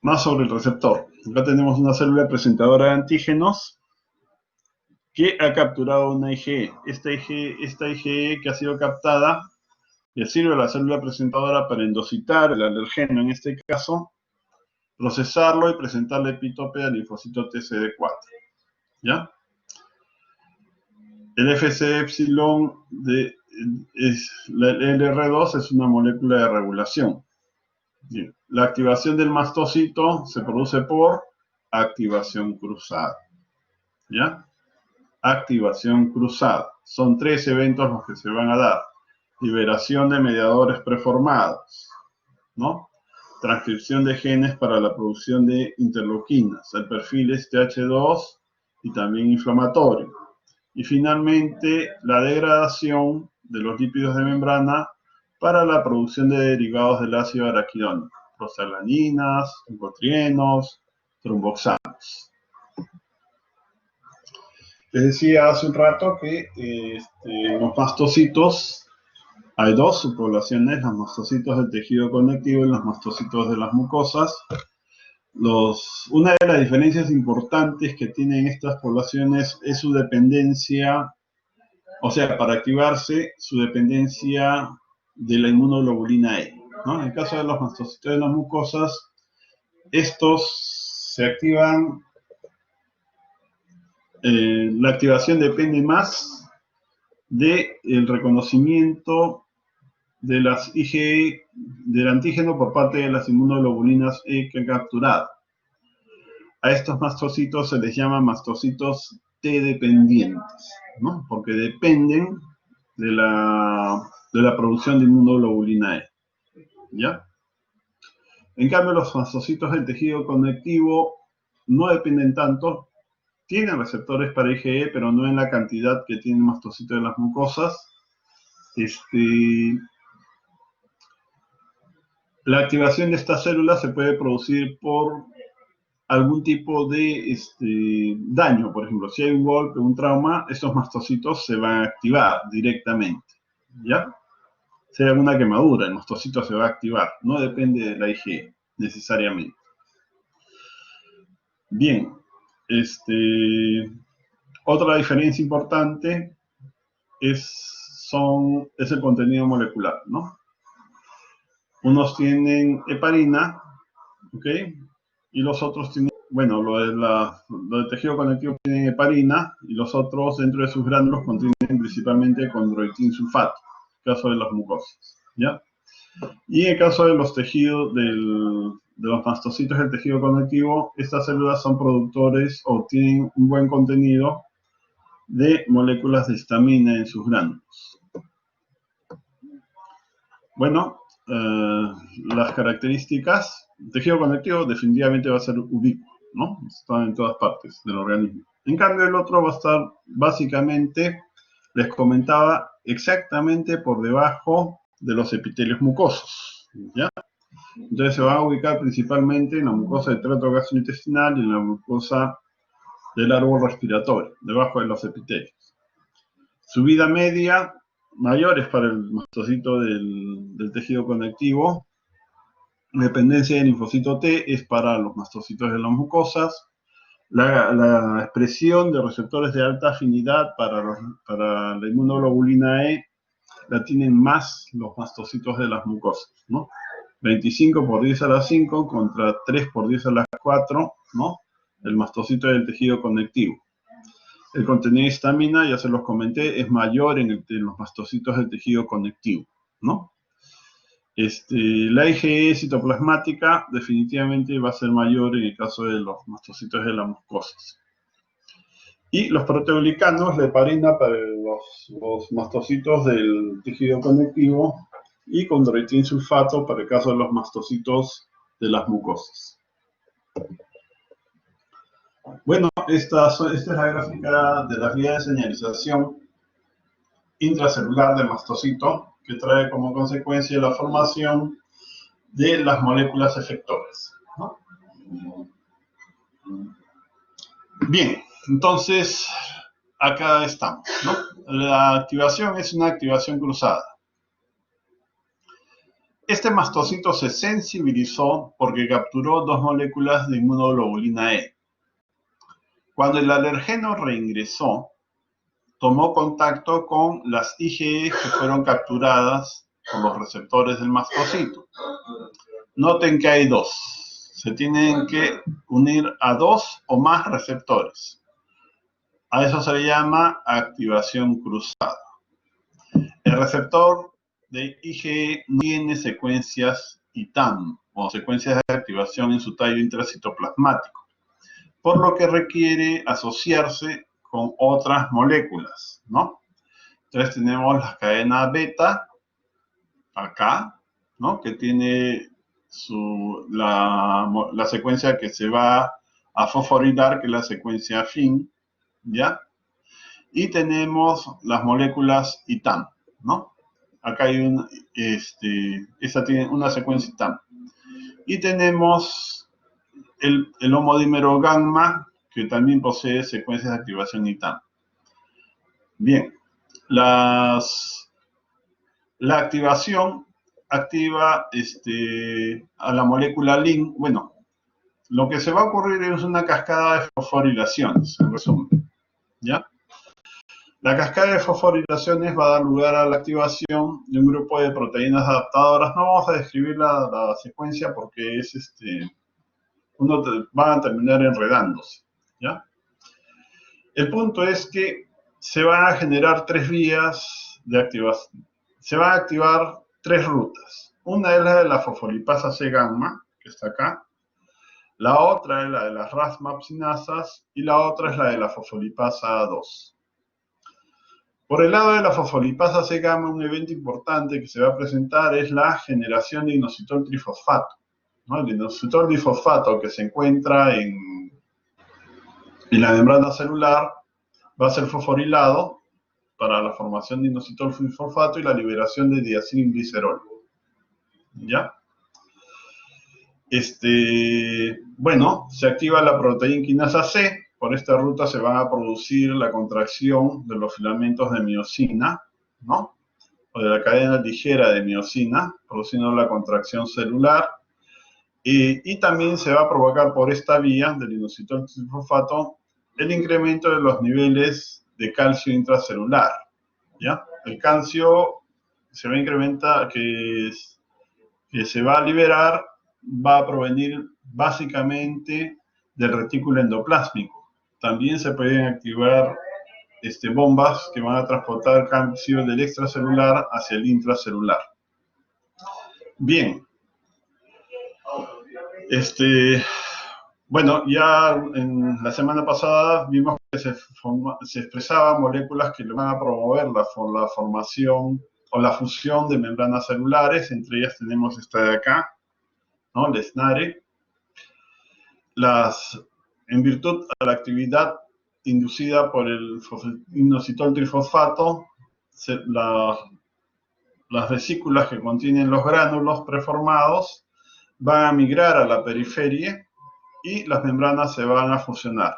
Más sobre el receptor. Acá tenemos una célula presentadora de antígenos que ha capturado una IgE. Esta IgE que ha sido captada le sirve a la célula presentadora para endocitar el alergeno, en este caso, procesarlo y presentarle epítope al linfocito TCD4. ¿Ya? El Fc epsilon el LR2 es una molécula de regulación. Bien. La activación del mastocito se produce por activación cruzada. ¿Ya? Activación cruzada. Son 3 eventos los que se van a dar. Liberación de mediadores preformados, ¿no? Transcripción de genes para la producción de interleuquinas. El perfil es TH2 y también inflamatorio. Y finalmente, la degradación de los lípidos de membrana para la producción de derivados del ácido araquidónico, prostaglandinas, leucotrienos, tromboxanos. Les decía hace un rato que los mastocitos, hay dos subpoblaciones, los mastocitos del tejido conectivo y los mastocitos de las mucosas. Una de las diferencias importantes que tienen estas poblaciones es su dependencia, o sea, para activarse, su dependencia de la inmunoglobulina E, ¿no? En el caso de los mastocitos de las mucosas, estos se activan, la activación depende más del reconocimiento de las IgE, del antígeno por parte de las inmunoglobulinas E que han capturado. A estos mastocitos se les llama mastocitos T-dependientes, ¿no? Porque dependen de la producción de inmunoglobulina E, ¿ya? En cambio, los mastocitos del tejido conectivo no dependen tanto, tienen receptores para IgE, pero no en la cantidad que tienen mastocitos de las mucosas. La activación de estas células se puede producir por algún tipo de daño. Por ejemplo, si hay un golpe, un trauma, estos mastocitos se van a activar directamente, ¿ya? Si hay alguna quemadura, el mastocito se va a activar. No depende de la IgE, necesariamente. Bien, otra diferencia importante es el contenido molecular, ¿no? Unos tienen heparina, ¿ok? Y los otros tienen, bueno, lo del tejido conectivo tienen heparina y los otros dentro de sus gránulos contienen principalmente condroitin sulfato, en el caso de las mucosas, ¿ya? Y en el caso de los tejidos, de los mastocitos del tejido conectivo, estas células son productores o tienen un buen contenido de moléculas de histamina en sus gránulos. Bueno, las características, el tejido conectivo definitivamente va a ser ubicuo, ¿no? Está en todas partes del organismo. En cambio, el otro va a estar básicamente, les comentaba, exactamente por debajo de los epitelios mucosos, ¿ya? Entonces se va a ubicar principalmente en la mucosa del tracto gastrointestinal y en la mucosa del árbol respiratorio, debajo de los epitelios. Su vida media, mayores para el mastocito del tejido conectivo. Dependencia del linfocito T es para los mastocitos de las mucosas. La expresión de receptores de alta afinidad para la inmunoglobulina E la tienen más los mastocitos de las mucosas, ¿no? 25 por 10 a la 5 contra 3 por 10 a la 4, ¿no? El mastocito del tejido conectivo. El contenido de histamina, ya se los comenté, es mayor en los mastocitos del tejido conectivo, ¿no? La IgE citoplasmática definitivamente va a ser mayor en el caso de los mastocitos de las mucosas. Y los proteoglicanos, la heparina para los mastocitos del tejido conectivo y condroitin sulfato para el caso de los mastocitos de las mucosas. Bueno, esta es la gráfica de la vía de señalización intracelular del mastocito, que trae como consecuencia la formación de las moléculas efectoras, ¿no? Bien, entonces, acá estamos, ¿no? La activación es una activación cruzada. Este mastocito se sensibilizó porque capturó dos moléculas de inmunoglobulina E. Cuando el alergeno reingresó, tomó contacto con las IgE que fueron capturadas por los receptores del mastocito. Noten que hay dos. Se tienen que unir a dos o más receptores. A eso se le llama activación cruzada. El receptor de IgE no tiene secuencias ITAM o secuencias de activación en su tallo intracitoplasmático, por lo que requiere asociarse con otras moléculas, ¿no? Entonces tenemos la cadena beta, acá, ¿no? Que tiene la secuencia que se va a fosforilar, que es la secuencia FIN, ¿ya? Y tenemos las moléculas ITAM, ¿no? Acá hay esta tiene una secuencia ITAM. Y tenemos el homodímero gamma, que también posee secuencias de activación ITAM. Bien, la activación activa a la molécula LIN. Bueno, lo que se va a ocurrir es una cascada de fosforilaciones, en resumen, ¿ya? La cascada de fosforilaciones va a dar lugar a la activación de un grupo de proteínas adaptadoras. No vamos a describir la secuencia porque es van a terminar enredándose, ¿ya? El punto es que se van a generar tres vías de activación. Se van a activar tres rutas. Una es la de la fosfolipasa C gamma, que está acá. La otra es la de las RAS-MAPsinasas y la otra es la de la fosfolipasa 2. Por el lado de la fosfolipasa C gamma, un evento importante que se va a presentar es la generación de inositol trifosfato, ¿no? El inositol trifosfato que se encuentra en la membrana celular va a ser fosforilado para la formación de inositol trifosfato y la liberación de diacilglicerol, ¿ya? Bueno, se activa la proteína quinasa C. Por esta ruta se van a producir la contracción de los filamentos de miosina, ¿no? O de la cadena ligera de miosina, produciendo la contracción celular. Y también se va a provocar por esta vía del inositol trifosfato el incremento de los niveles de calcio intracelular, ¿ya? El calcio se va a incrementar, que se va a liberar, va a provenir básicamente del retículo endoplásmico. También se pueden activar bombas que van a transportar calcio del extracelular hacia el intracelular. Bien. Bueno, ya en la semana pasada vimos que se expresaban moléculas que van a promover la formación o la fusión de membranas celulares. Entre ellas tenemos esta de acá, ¿no? La SNARE. En virtud de la actividad inducida por el inositol trifosfato, las vesículas que contienen los gránulos preformados van a migrar a la periferia y las membranas se van a fusionar.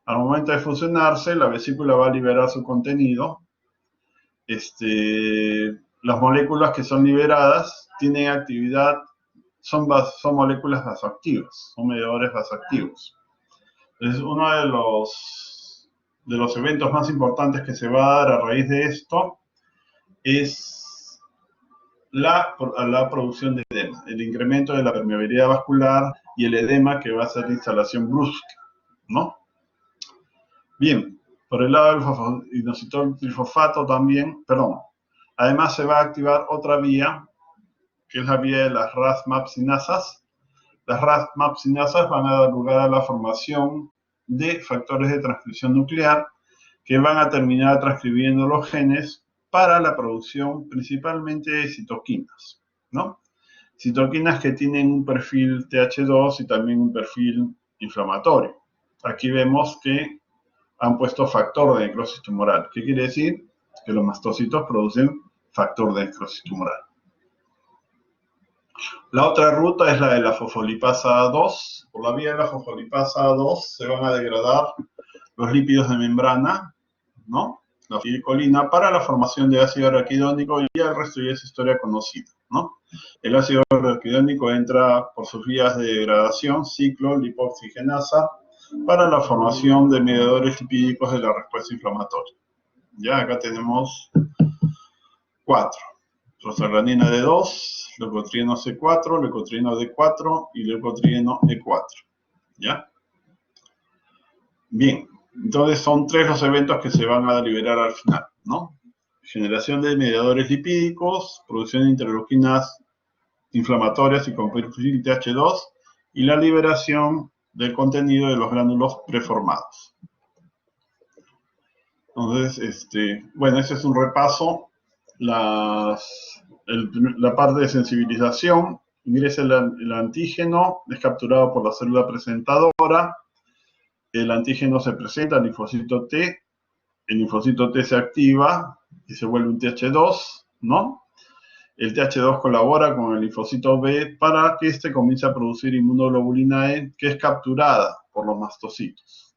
Al momento de fusionarse, la vesícula va a liberar su contenido. Las moléculas que son liberadas tienen actividad, son moléculas vasoactivas, son mediadores vasoactivos. Entonces, uno de los eventos más importantes que se va a dar a raíz de esto es la producción de edema, el incremento de la permeabilidad vascular y el edema que va a ser la instalación brusca, ¿no? Bien, por el lado del inositol trifosfato también, además se va a activar otra vía, que es la vía de las RAS-MAP-sinasas. Las RAS-MAP-sinasas van a dar lugar a la formación de factores de transcripción nuclear que van a terminar transcribiendo los genes para la producción principalmente de citoquinas, ¿no? Citoquinas que tienen un perfil TH2 y también un perfil inflamatorio. Aquí vemos que han puesto factor de necrosis tumoral. ¿Qué quiere decir? Que los mastocitos producen factor de necrosis tumoral. La otra ruta es la de la fosfolipasa 2. Por la vía de la fosfolipasa 2 se van a degradar los lípidos de membrana, ¿no? La fosfilicolina para la formación de ácido araquidónico y el resto ya es historia conocida, ¿no? El ácido araquidónico entra por sus vías de degradación, ciclo, lipoxigenasa, para la formación de mediadores lipídicos de la respuesta inflamatoria. Ya acá tenemos 4. Prostaglandina D2, leucotrieno C4, leucotrieno D4 y leucotrieno E4. ¿Ya? Bien, entonces son 3 los eventos que se van a liberar al final, ¿no? Generación de mediadores lipídicos, producción de interleuquinas inflamatorias y con perfil TH2 y la liberación del contenido de los gránulos preformados. Entonces, bueno, ese es un repaso. La parte de sensibilización: ingresa el antígeno, es capturado por la célula presentadora, el antígeno se presenta al linfocito T, el linfocito T se activa y se vuelve un TH2, ¿no? El TH2 colabora con el linfocito B para que éste comience a producir inmunoglobulina E, que es capturada por los mastocitos.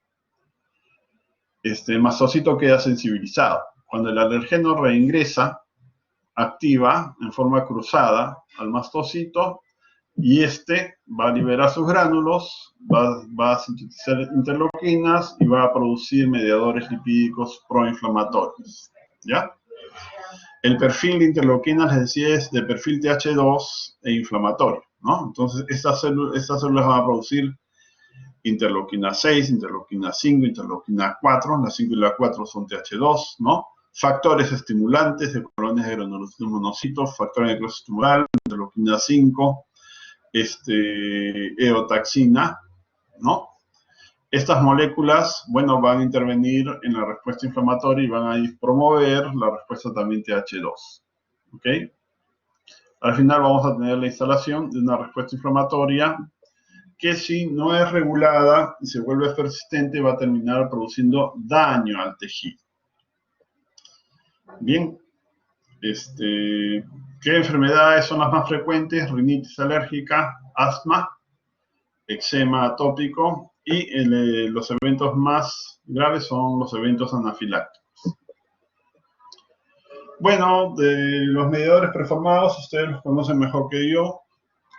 El mastocito queda sensibilizado. Cuando el alergeno reingresa, activa en forma cruzada al mastocito y va a liberar sus gránulos, va a sintetizar interleuquinas y va a producir mediadores lipídicos proinflamatorios, ¿ya? El perfil de interleuquinas, les decía, es de perfil TH2 e inflamatorio, ¿no? Entonces, estas células van a producir interleuquina 6, interleuquina 5, interleuquina 4, la 5 y la 4 son TH2, ¿no? Factores estimulantes de colonias de granulocitos monocitos, factor de necrosis tumoral, interleuquina 5, eotaxina, ¿no? Estas moléculas, bueno, van a intervenir en la respuesta inflamatoria y van a promover la respuesta también TH2, ¿ok? Al final vamos a tener la instalación de una respuesta inflamatoria que, si no es regulada y se vuelve persistente, va a terminar produciendo daño al tejido. Bien, ¿qué enfermedades son las más frecuentes? Rinitis alérgica, asma, eczema atópico y los eventos más graves son los eventos anafilácticos. Bueno, de los mediadores preformados, ustedes los conocen mejor que yo.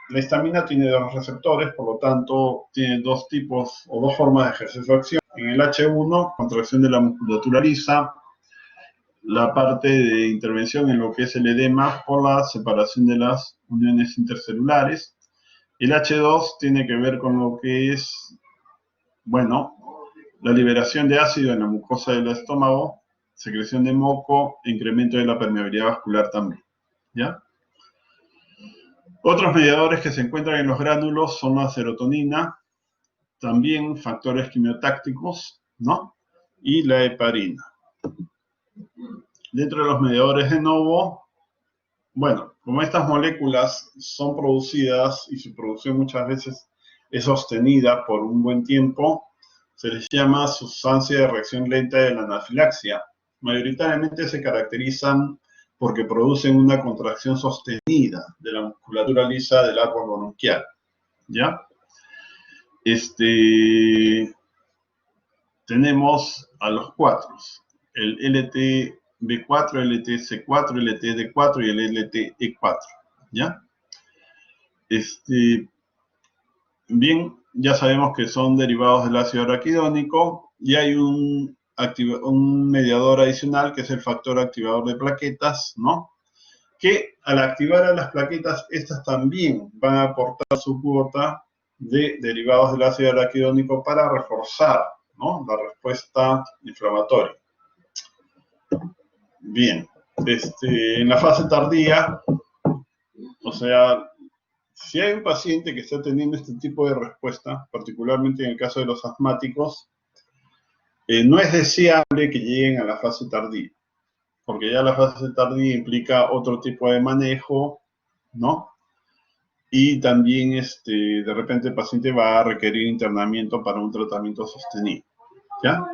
La histamina tiene 2 receptores, por lo tanto, tiene 2 tipos o 2 formas de ejercer su acción. En el H1, contracción de la musculatura lisa, la parte de intervención en lo que es el edema por la separación de las uniones intercelulares. El H2 tiene que ver con lo que es, bueno, la liberación de ácido en la mucosa del estómago, secreción de moco e incremento de la permeabilidad vascular también, ¿ya? Otros mediadores que se encuentran en los gránulos son la serotonina, también factores quimiotácticos, ¿no? Y la heparina. Dentro de los mediadores de Novo, bueno, como estas moléculas son producidas y su producción muchas veces es sostenida por un buen tiempo, se les llama sustancia de reacción lenta de la anafilaxia. Mayoritariamente se caracterizan porque producen una contracción sostenida de la musculatura lisa del árbol bronquial, ¿ya? Tenemos a los cuatro, el LTB4, LTC4, LTD4 y el LTE4, ¿ya? Bien, ya sabemos que son derivados del ácido araquidónico y hay un mediador adicional que es el factor activador de plaquetas, ¿no? Que al activar a las plaquetas, estas también van a aportar su cuota de derivados del ácido araquidónico para reforzar, ¿no?, la respuesta inflamatoria. Bien, en la fase tardía, o sea, si hay un paciente que está teniendo este tipo de respuesta, particularmente en el caso de los asmáticos, no es deseable que lleguen a la fase tardía, porque ya la fase tardía implica otro tipo de manejo, ¿no? Y también, de repente el paciente va a requerir internamiento para un tratamiento sostenido, ¿ya?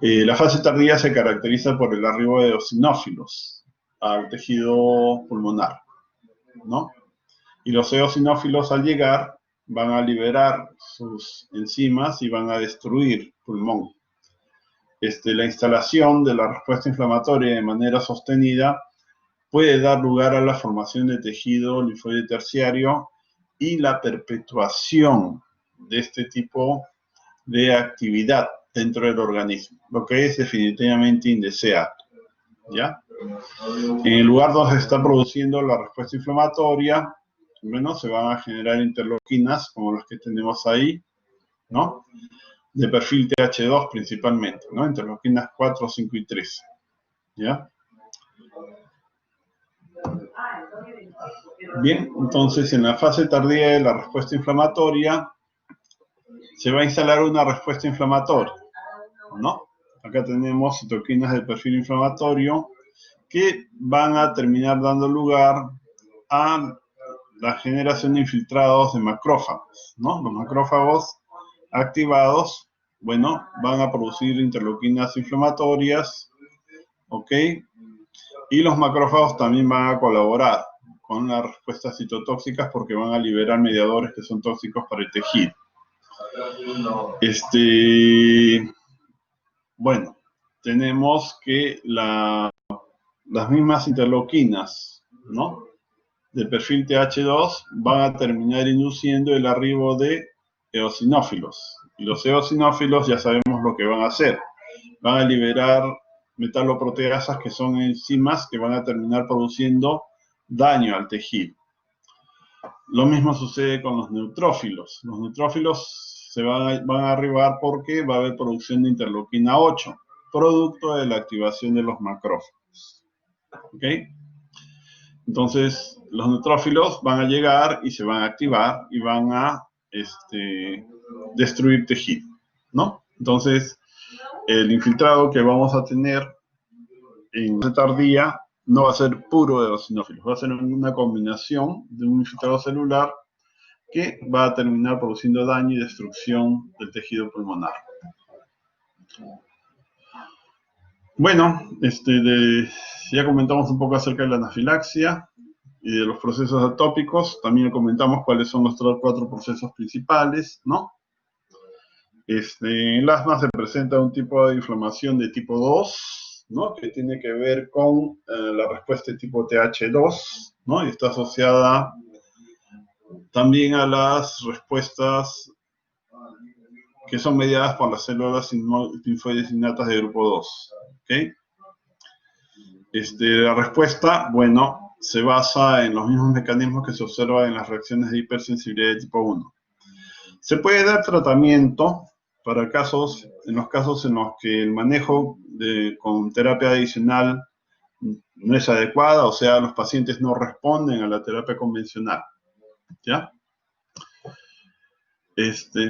La fase tardía se caracteriza por el arribo de eosinófilos al tejido pulmonar, ¿no? Y los eosinófilos al llegar van a liberar sus enzimas y van a destruir pulmón. La instalación de la respuesta inflamatoria de manera sostenida puede dar lugar a la formación de tejido linfoide terciario y la perpetuación de este tipo de actividad dentro del organismo, lo que es definitivamente indeseable, ¿ya? En el lugar donde se está produciendo la respuesta inflamatoria, bueno, se van a generar interleuquinas como las que tenemos ahí, ¿no? De perfil TH2 principalmente, ¿no? Interleuquinas 4, 5 y 13, ¿ya? Bien, entonces en la fase tardía de la respuesta inflamatoria se va a instalar una respuesta inflamatoria, ¿no? Acá tenemos citoquinas de perfil inflamatorio que van a terminar dando lugar a la generación de infiltrados de macrófagos, ¿no? Los macrófagos activados, bueno, van a producir interleuquinas inflamatorias, ¿ok? Y los macrófagos también van a colaborar con las respuestas citotóxicas porque van a liberar mediadores que son tóxicos para el tejido. Bueno, tenemos que las mismas interleuquinas, ¿no?, de perfil TH2 van a terminar induciendo el arribo de eosinófilos. Y los eosinófilos ya sabemos lo que van a hacer. Van a liberar metaloproteasas que son enzimas que van a terminar produciendo daño al tejido. Lo mismo sucede con los neutrófilos. Los neutrófilos se van a arribar porque va a haber producción de interleuquina 8, producto de la activación de los macrófagos. ¿Ok? Entonces, los neutrófilos van a llegar y se van a activar y van a destruir tejido, ¿no? Entonces, el infiltrado que vamos a tener en fase tardía no va a ser puro de eosinófilos, va a ser una combinación de un infiltrado celular que va a terminar produciendo daño y destrucción del tejido pulmonar. Bueno, ya comentamos un poco acerca de la anafilaxia y de los procesos atópicos. También comentamos cuáles son los 4 procesos principales, ¿no? En el asma se presenta un tipo de inflamación de tipo 2, ¿no?, que tiene que ver con la respuesta de tipo TH2, ¿no?, y está asociada también a las respuestas que son mediadas por las células linfoides innatas de grupo 2, ¿ok? La respuesta, bueno, se basa en los mismos mecanismos que se observan en las reacciones de hipersensibilidad de tipo 1. Se puede dar tratamiento para en los casos en los que el manejo con terapia adicional no es adecuada, o sea, los pacientes no responden a la terapia convencional, ¿ya?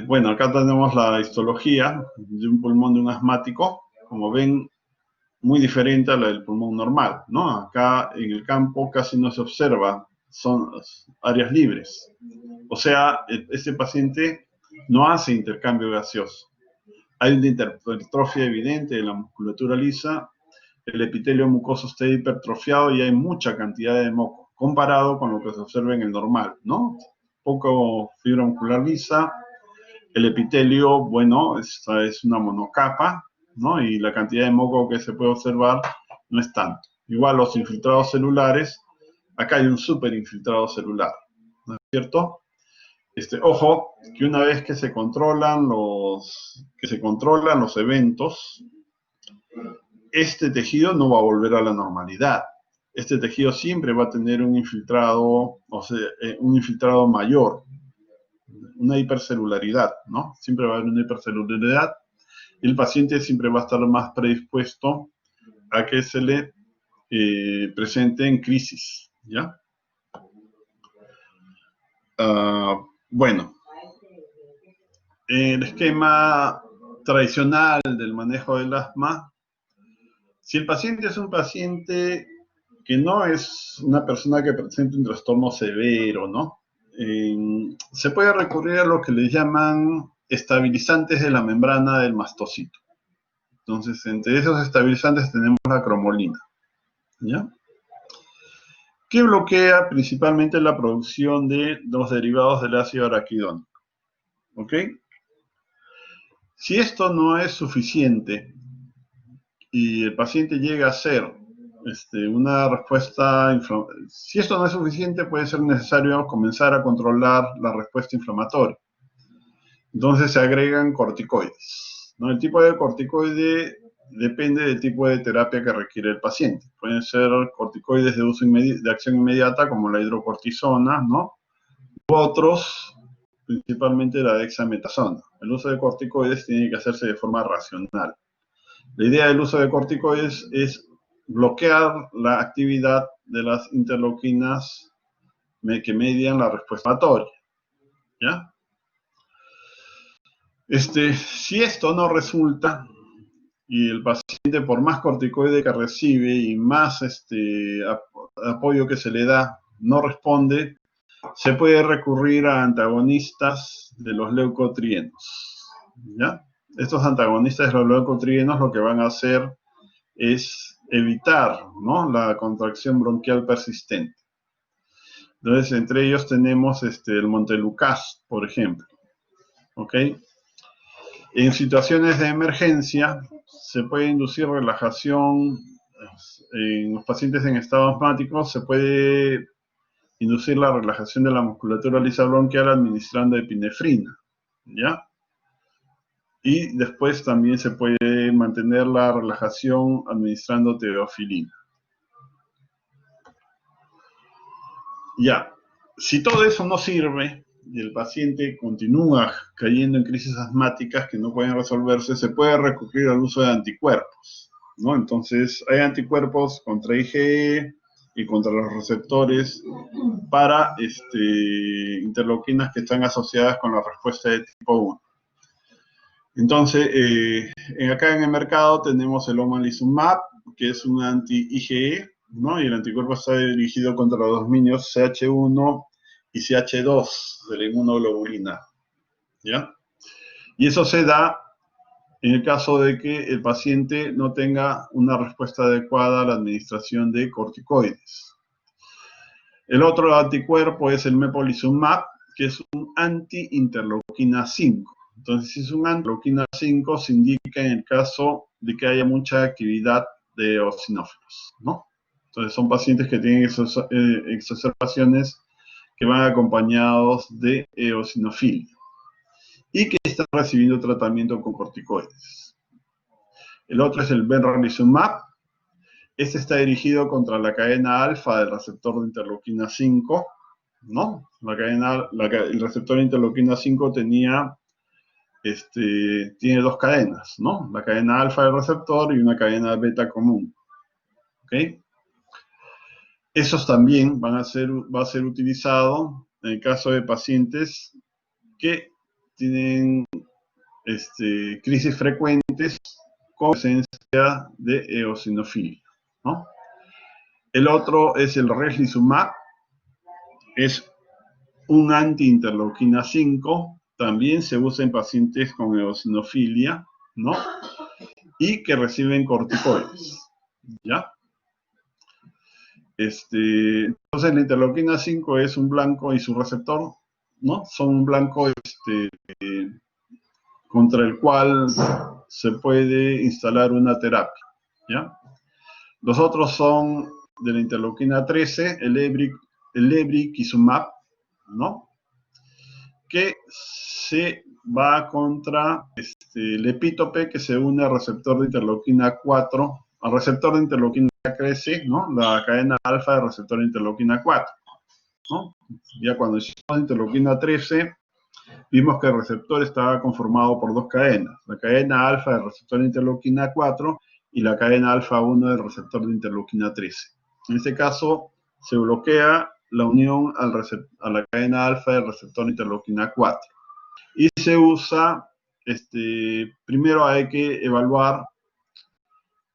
Bueno, acá tenemos la histología de un pulmón de un asmático. Como ven, muy diferente a la del pulmón normal, ¿no? Acá en el campo casi no se observa, son áreas libres. O sea, este paciente no hace intercambio gaseoso. Hay una hipertrofia evidente de la musculatura lisa, el epitelio mucoso está hipertrofiado y hay mucha cantidad de moco, comparado con lo que se observa en el normal, ¿no? Poco fibra muscular lisa, el epitelio, bueno, esta es una monocapa, ¿no? Y la cantidad de moco que se puede observar no es tanto. Igual los infiltrados celulares, acá hay un superinfiltrado celular, ¿no es cierto? Ojo, que una vez que se controlan los eventos, este tejido no va a volver a la normalidad. Este tejido siempre va a tener un infiltrado, o sea, un infiltrado mayor, una hipercelularidad, ¿no? Siempre va a haber una hipercelularidad y el paciente siempre va a estar más predispuesto a que se le presente en crisis, ¿ya? Bueno, el esquema tradicional del manejo del asma, si el paciente es un paciente que no es una persona que presente un trastorno severo, ¿no? Se puede recurrir a lo que le llaman estabilizantes de la membrana del mastocito. Entonces, entre esos estabilizantes tenemos la cromolina, ¿ya? Que bloquea principalmente la producción de los derivados del ácido araquidónico, ¿ok? Si esto no es suficiente y el paciente llega a ser una respuesta, si esto no es suficiente, puede ser necesario comenzar a controlar la respuesta inflamatoria. Entonces se agregan corticoides, ¿no? El tipo de corticoide depende del tipo de terapia que requiere el paciente. Pueden ser corticoides de uso de acción inmediata, como la hidrocortisona, ¿no? U otros, principalmente la dexametasona. El uso de corticoides tiene que hacerse de forma racional. La idea del uso de corticoides es bloquear la actividad de las interleuquinas que median la respuesta inflamatoria, ¿ya? Si esto no resulta y el paciente, por más corticoide que recibe y más apoyo que se le da, no responde, se puede recurrir a antagonistas de los leucotrienos, ¿ya? Estos antagonistas de los leucotrienos lo que van a hacer es evitar, ¿no?, la contracción bronquial persistente. Entonces, entre ellos tenemos el montelukast, por ejemplo, ¿ok? En situaciones de emergencia, se puede inducir relajación en los pacientes en estado asmático, se puede inducir la relajación de la musculatura lisa bronquial administrando epinefrina, ¿ya? Y después también se puede mantener la relajación administrando teofilina. Ya, si todo eso no sirve y el paciente continúa cayendo en crisis asmáticas que no pueden resolverse, se puede recurrir al uso de anticuerpos, ¿no? Entonces, hay anticuerpos contra IgE y contra los receptores para interleuquinas que están asociadas con la respuesta de tipo 1. Entonces, acá en el mercado tenemos el omalizumab, que es un anti-IgE, ¿no? Y el anticuerpo está dirigido contra los dominios CH1 y CH2 de la inmunoglobulina, ¿ya? Y eso se da en el caso de que el paciente no tenga una respuesta adecuada a la administración de corticoides. El otro anticuerpo es el mepolizumab, que es un anti-interleuquina 5. Entonces, si es un anti-interleuquina 5, se indica en el caso de que haya mucha actividad de eosinófilos, ¿no? Entonces, son pacientes que tienen exacerbaciones que van acompañados de eosinofilia y que están recibiendo tratamiento con corticoides. El otro es el benralizumab. Este está dirigido contra la cadena alfa del receptor de interleuquina 5, ¿no? El receptor de interleuquina 5 tiene dos cadenas, ¿no? La cadena alfa del receptor y una cadena beta común, ¿ok? Esos también va a ser utilizado en el caso de pacientes que tienen crisis frecuentes con presencia de eosinofilia, ¿no? El otro es el Reslizumab, es un anti-interleuquina 5, también se usa en pacientes con eosinofilia, ¿no? Y que reciben corticoides, ¿ya? Entonces la interleuquina 5 es un blanco y su receptor, ¿no? Son un blanco contra el cual se puede instalar una terapia, ¿ya? Los otros son de la interleuquina 13, el lebrikizumab, ¿no? Que se va contra el epítope que se une al receptor de interleuquina 4, al receptor de interleuquina 13, ¿no? La cadena alfa del receptor de interleuquina 4, ¿no? Ya cuando hicimos interleuquina 13, vimos que el receptor estaba conformado por dos cadenas, la cadena alfa del receptor de interleuquina 4 y la cadena alfa 1 del receptor de interleuquina 13. En este caso, se bloquea la unión a la cadena alfa del receptor de interleuquina 4. Y se usa, primero hay que evaluar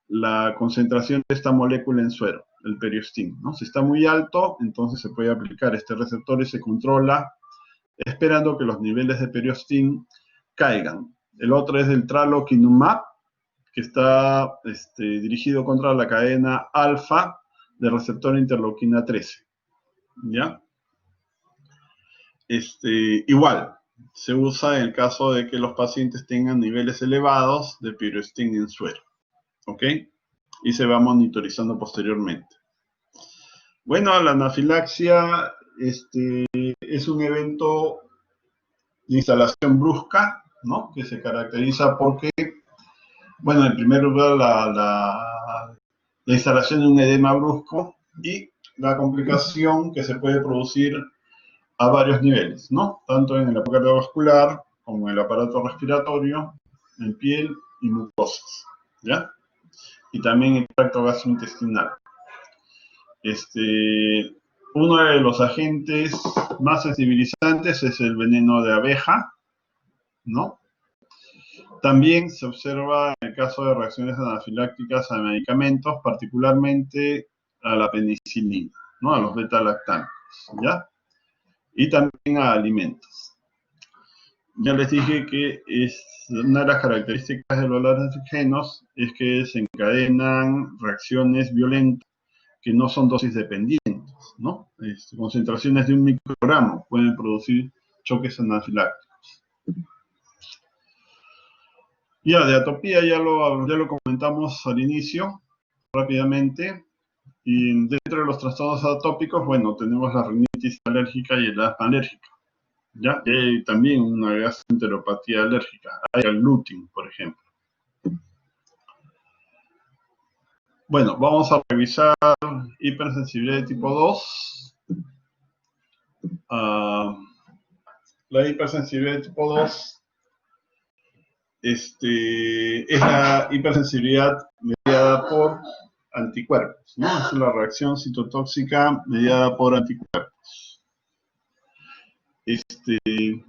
la concentración de esta molécula en suero, el periostin, ¿no? Si está muy alto, entonces se puede aplicar este receptor y se controla esperando que los niveles de periostin caigan. El otro es el tralokinumab, que está dirigido contra la cadena alfa del receptor interleuquina 13. ¿Ya? Igual, se usa en el caso de que los pacientes tengan niveles elevados de periostin en suero. ¿Ok? Y se va monitorizando posteriormente. Bueno, la anafilaxia es un evento de instalación brusca, ¿no? Que se caracteriza porque, bueno, en primer lugar, la instalación de un edema brusco y la complicación que se puede producir a varios niveles, ¿no? Tanto en el aparato cardiovascular como en el aparato respiratorio, en piel y mucosas, ¿ya? Y también en el tracto gastrointestinal. Uno de los agentes más sensibilizantes es el veneno de abeja, ¿no? También se observa en el caso de reacciones anafilácticas a medicamentos, particularmente a la penicilina, ¿no? A los beta-lactantes, ¿ya? Y también a alimentos. Ya les dije que una de las características de los antígenos es que desencadenan reacciones violentas que no son dosis dependientes, ¿no? Concentraciones de 1 microgramo pueden producir choques anafilácticos. Ya, de atopía ya lo comentamos al inicio, rápidamente. Y dentro de los trastornos atópicos, bueno, tenemos la rinitis alérgica y el asma alérgica. ¿Ya? Y hay también una gastroenteropatía alérgica. Hay al gluten, por ejemplo. Bueno, vamos a revisar hipersensibilidad de tipo 2. La hipersensibilidad de tipo 2 es la hipersensibilidad mediada por anticuerpos, ¿no? Es la reacción citotóxica mediada por anticuerpos. El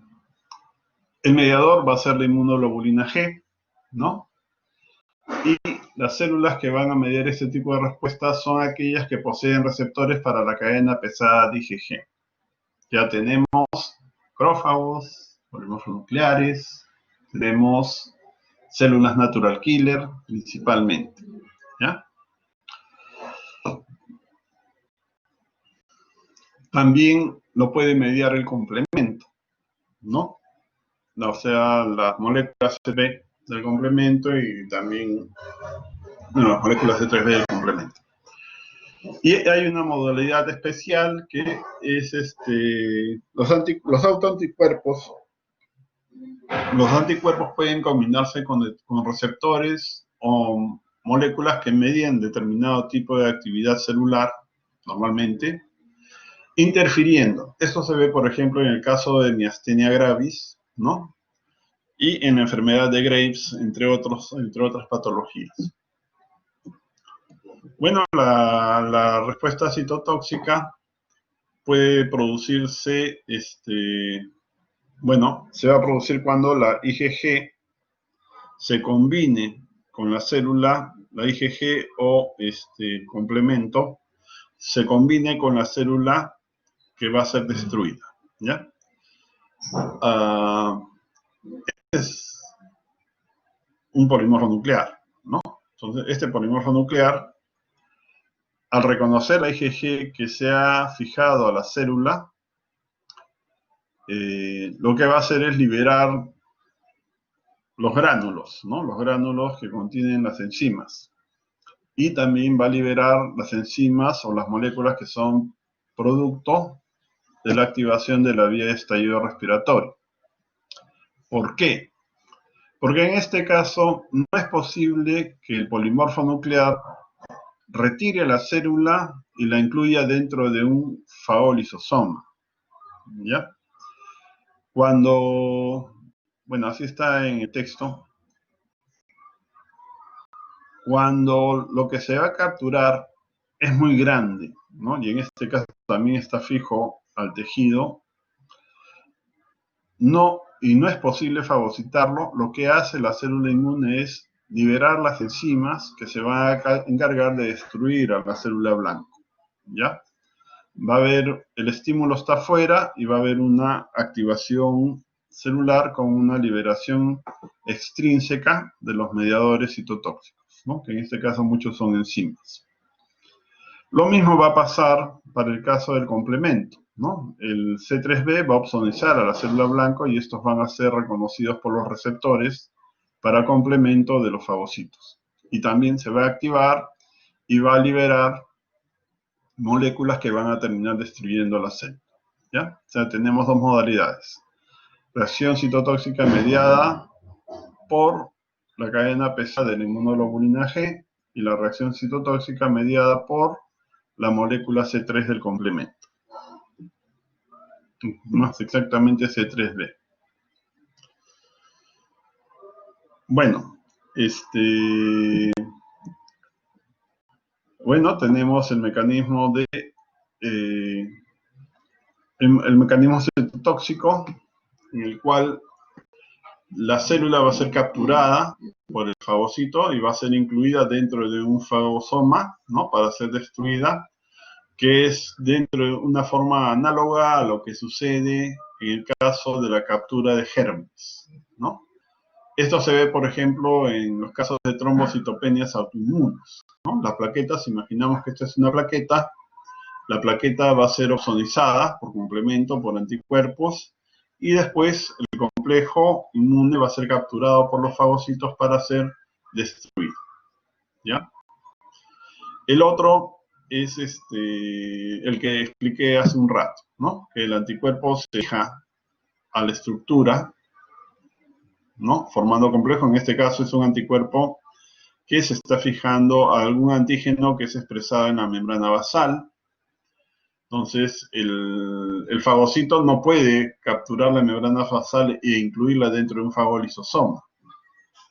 mediador va a ser la inmunoglobulina G, ¿no? Y las células que van a mediar este tipo de respuestas son aquellas que poseen receptores para la cadena pesada de IgG. Ya tenemos macrófagos, polimorfonucleares, tenemos células natural killer principalmente, ¿ya? También lo puede mediar el complemento, ¿no? O sea, las moléculas CB del complemento y también las moléculas de 3B del complemento. Y hay una modalidad especial que es los autoanticuerpos. Los anticuerpos pueden combinarse con receptores o moléculas que median determinado tipo de actividad celular, normalmente, interfiriendo. Esto se ve, por ejemplo, en el caso de miastenia gravis, ¿no? Y en la enfermedad de Graves, entre otras patologías. Bueno, la respuesta citotóxica puede producirse, se va a producir cuando la IgG se combine con la célula, la IgG o complemento, se combine con la célula que va a ser destruida, ¿ya? Es un polimorfo nuclear, ¿no? Entonces, este polimorfo nuclear, al reconocer la IgG que se ha fijado a la célula, lo que va a hacer es liberar los gránulos, ¿no? Los gránulos que contienen las enzimas. Y también va a liberar las enzimas o las moléculas que son producto de la activación de la vía de estallido respiratorio. ¿Por qué? Porque en este caso no es posible que el polimorfo nuclear retire la célula y la incluya dentro de un fagolisosoma, ¿ya? Bueno, así está en el texto, cuando lo que se va a capturar es muy grande, ¿no? Y en este caso también está fijo al tejido, no es posible fagocitarlo, lo que hace la célula inmune es liberar las enzimas que se van a encargar de destruir a la célula blanco, ¿ya? Va a haber, el estímulo está afuera y va a haber una activación celular con una liberación extrínseca de los mediadores citotóxicos, ¿no? Que en este caso muchos son enzimas. Lo mismo va a pasar para el caso del complemento, ¿no? El C3b va a opsonizar a la célula blanca y estos van a ser reconocidos por los receptores para complemento de los fagocitos. Y también se va a activar y va a liberar moléculas que van a terminar destruyendo la célula, ¿ya? O sea, tenemos dos modalidades. Reacción citotóxica mediada por la cadena pesada de la inmunoglobulina G y la reacción citotóxica mediada por la molécula C3 del complemento. Más exactamente C3b. Bueno, tenemos el mecanismo de el mecanismo citotóxico, en el cual la célula va a ser capturada por el fagocito y va a ser incluida dentro de un fagosoma, ¿no? Para ser destruida, que es dentro de una forma análoga a lo que sucede en el caso de la captura de gérmenes, ¿no? Esto se ve, por ejemplo, en los casos de trombocitopenias autoinmunes, ¿no? Las plaquetas, imaginamos que esta es una plaqueta, la plaqueta va a ser opsonizada por complemento, por anticuerpos, y después el complejo inmune va a ser capturado por los fagocitos para ser destruido, ¿ya? El otro es el que expliqué hace un rato, ¿no? Que el anticuerpo se fija a la estructura, ¿no? Formando complejo, en este caso es un anticuerpo que se está fijando a algún antígeno que es expresado en la membrana basal. Entonces, el fagocito no puede capturar la membrana basal e incluirla dentro de un fagolisosoma.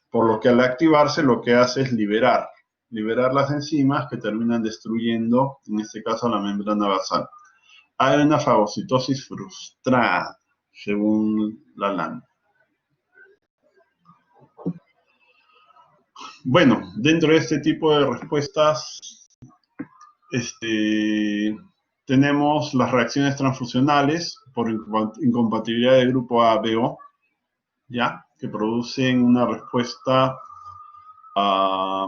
Por lo que al activarse lo que hace es liberar las enzimas que terminan destruyendo, en este caso, la membrana basal. Hay una fagocitosis frustrada, según Lalande. Bueno, dentro de este tipo de respuestas, tenemos las reacciones transfusionales por incompatibilidad del grupo A-BO, ¿ya? Que producen una respuesta a...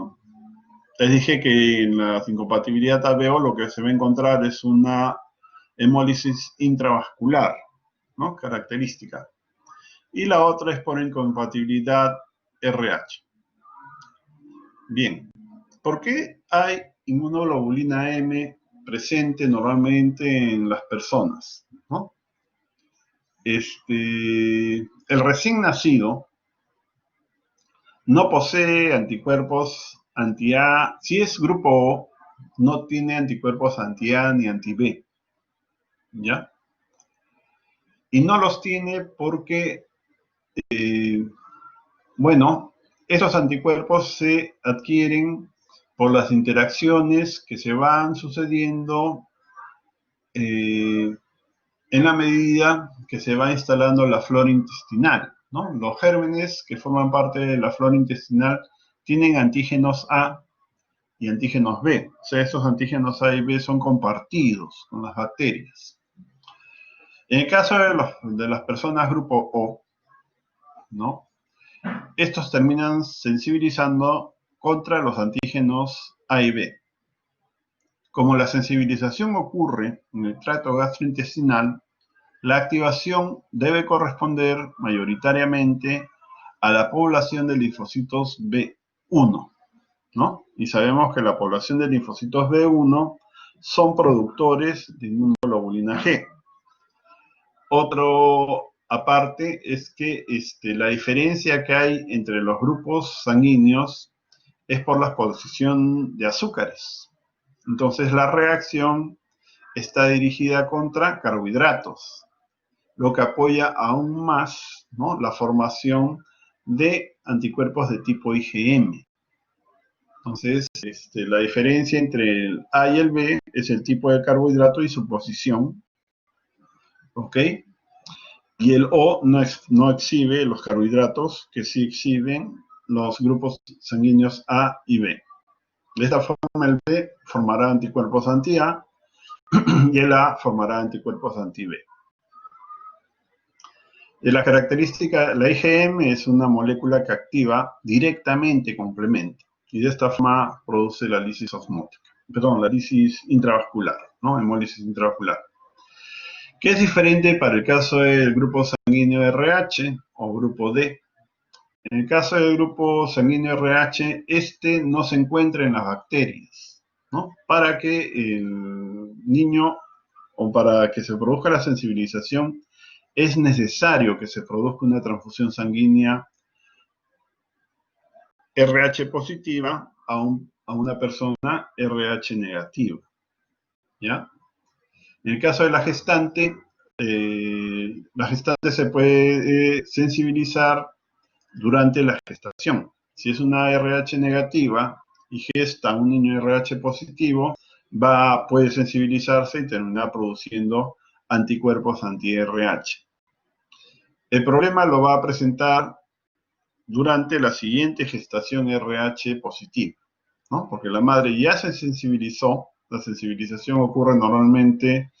Les dije que en la incompatibilidad A-BO lo que se va a encontrar es una hemólisis intravascular, ¿no? Característica. Y la otra es por incompatibilidad RH. Bien, ¿por qué hay inmunoglobulina M presente normalmente en las personas, ¿no? El recién nacido no posee anticuerpos anti-A. Si es grupo O, no tiene anticuerpos anti-A ni anti-B, ¿ya? Y no los tiene porque, bueno, esos anticuerpos se adquieren por las interacciones que se van sucediendo en la medida que se va instalando la flora intestinal, ¿no? Los gérmenes que forman parte de la flora intestinal tienen antígenos A y antígenos B. O sea, esos antígenos A y B son compartidos con las bacterias. En el caso de las personas grupo O, ¿no? Estos terminan sensibilizando contra los antígenos A y B. Como la sensibilización ocurre en el tracto gastrointestinal, la activación debe corresponder mayoritariamente a la población de linfocitos B1, ¿no? Y sabemos que la población de linfocitos B1 son productores de inmunoglobulina G. Otro aparte es que la diferencia que hay entre los grupos sanguíneos es por la exposición de azúcares. Entonces la reacción está dirigida contra carbohidratos, lo que apoya aún más, ¿no?, la formación de anticuerpos de tipo IgM. Entonces, la diferencia entre el A y el B es el tipo de carbohidrato y su posición, ¿ok? Y el O no exhibe los carbohidratos que sí exhiben los grupos sanguíneos A y B. De esta forma, el B formará anticuerpos anti-A y el A formará anticuerpos anti-B. La característica, la IgM es una molécula que activa directamente complemento y de esta forma produce la lisis osmótica, perdón, la lisis intravascular, ¿no? Hemólisis intravascular. ¿Qué es diferente para el caso del grupo sanguíneo RH o grupo D? En el caso del grupo sanguíneo RH, este no se encuentra en las bacterias, ¿no? Para que el niño o para que se produzca la sensibilización, es necesario que se produzca una transfusión sanguínea RH positiva a una persona RH negativa, ¿ya? En el caso de la gestante se puede sensibilizar durante la gestación. Si es una RH negativa y gesta a un niño RH positivo, puede sensibilizarse y terminar produciendo anticuerpos anti-RH. El problema lo va a presentar durante la siguiente gestación RH positiva, ¿no? Porque la madre ya se sensibilizó. La sensibilización ocurre normalmente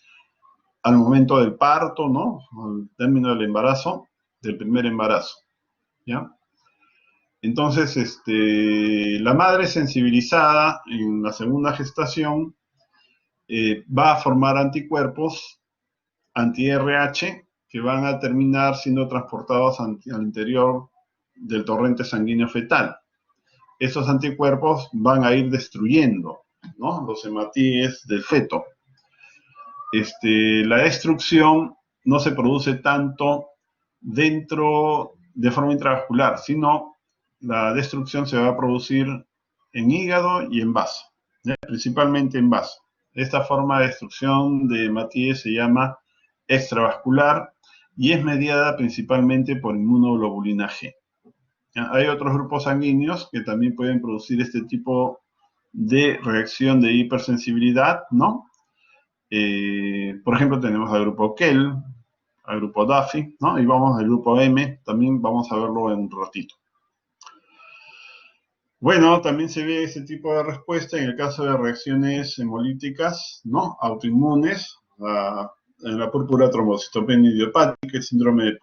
al momento del parto, ¿no? Al término del embarazo, del primer embarazo, ¿ya? Entonces, la madre sensibilizada en la segunda gestación va a formar anticuerpos anti-RH que van a terminar siendo transportados al interior del torrente sanguíneo fetal. Esos anticuerpos van a ir destruyendo, ¿no?, los hematíes del feto. La destrucción no se produce tanto de forma intravascular, sino la destrucción se va a producir en hígado y en vaso, ¿ya? Principalmente en vaso. Esta forma de destrucción de hematíes se llama extravascular y es mediada principalmente por inmunoglobulina G. ¿Ya? Hay otros grupos sanguíneos que también pueden producir este tipo de reacción de hipersensibilidad, ¿no? Por ejemplo, tenemos al grupo KEL, al grupo DAFI, ¿no? Y vamos al grupo M, también vamos a verlo en un ratito. Bueno, también se ve ese tipo de respuesta en el caso de reacciones hemolíticas, ¿no?, autoinmunes, en la púrpura trombocitopenia idiopática, el síndrome de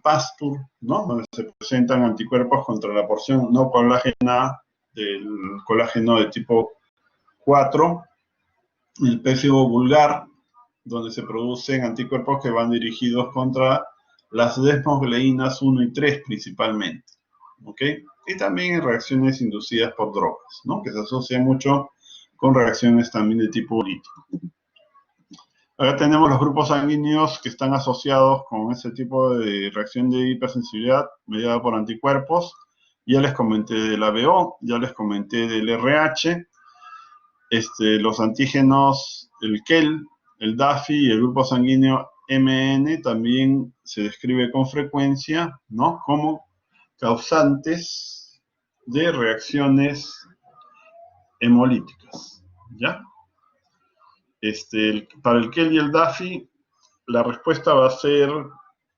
Pastur, ¿no?, donde se presentan anticuerpos contra la porción no colágena del colágeno de tipo 4, el pésimo vulgar, donde se producen anticuerpos que van dirigidos contra las desmogleínas 1 y 3 principalmente, ¿ok? Y también en reacciones inducidas por drogas, ¿no?, que se asocian mucho con reacciones también de tipo lítico. Acá tenemos los grupos sanguíneos que están asociados con ese tipo de reacción de hipersensibilidad mediada por anticuerpos. Ya les comenté del ABO, ya les comenté del RH, los antígenos, el KEL, el DAFI y el grupo sanguíneo MN también se describe con frecuencia, ¿no?, como causantes de reacciones hemolíticas, ¿ya? Para el KEL y el DAFI, la respuesta va a ser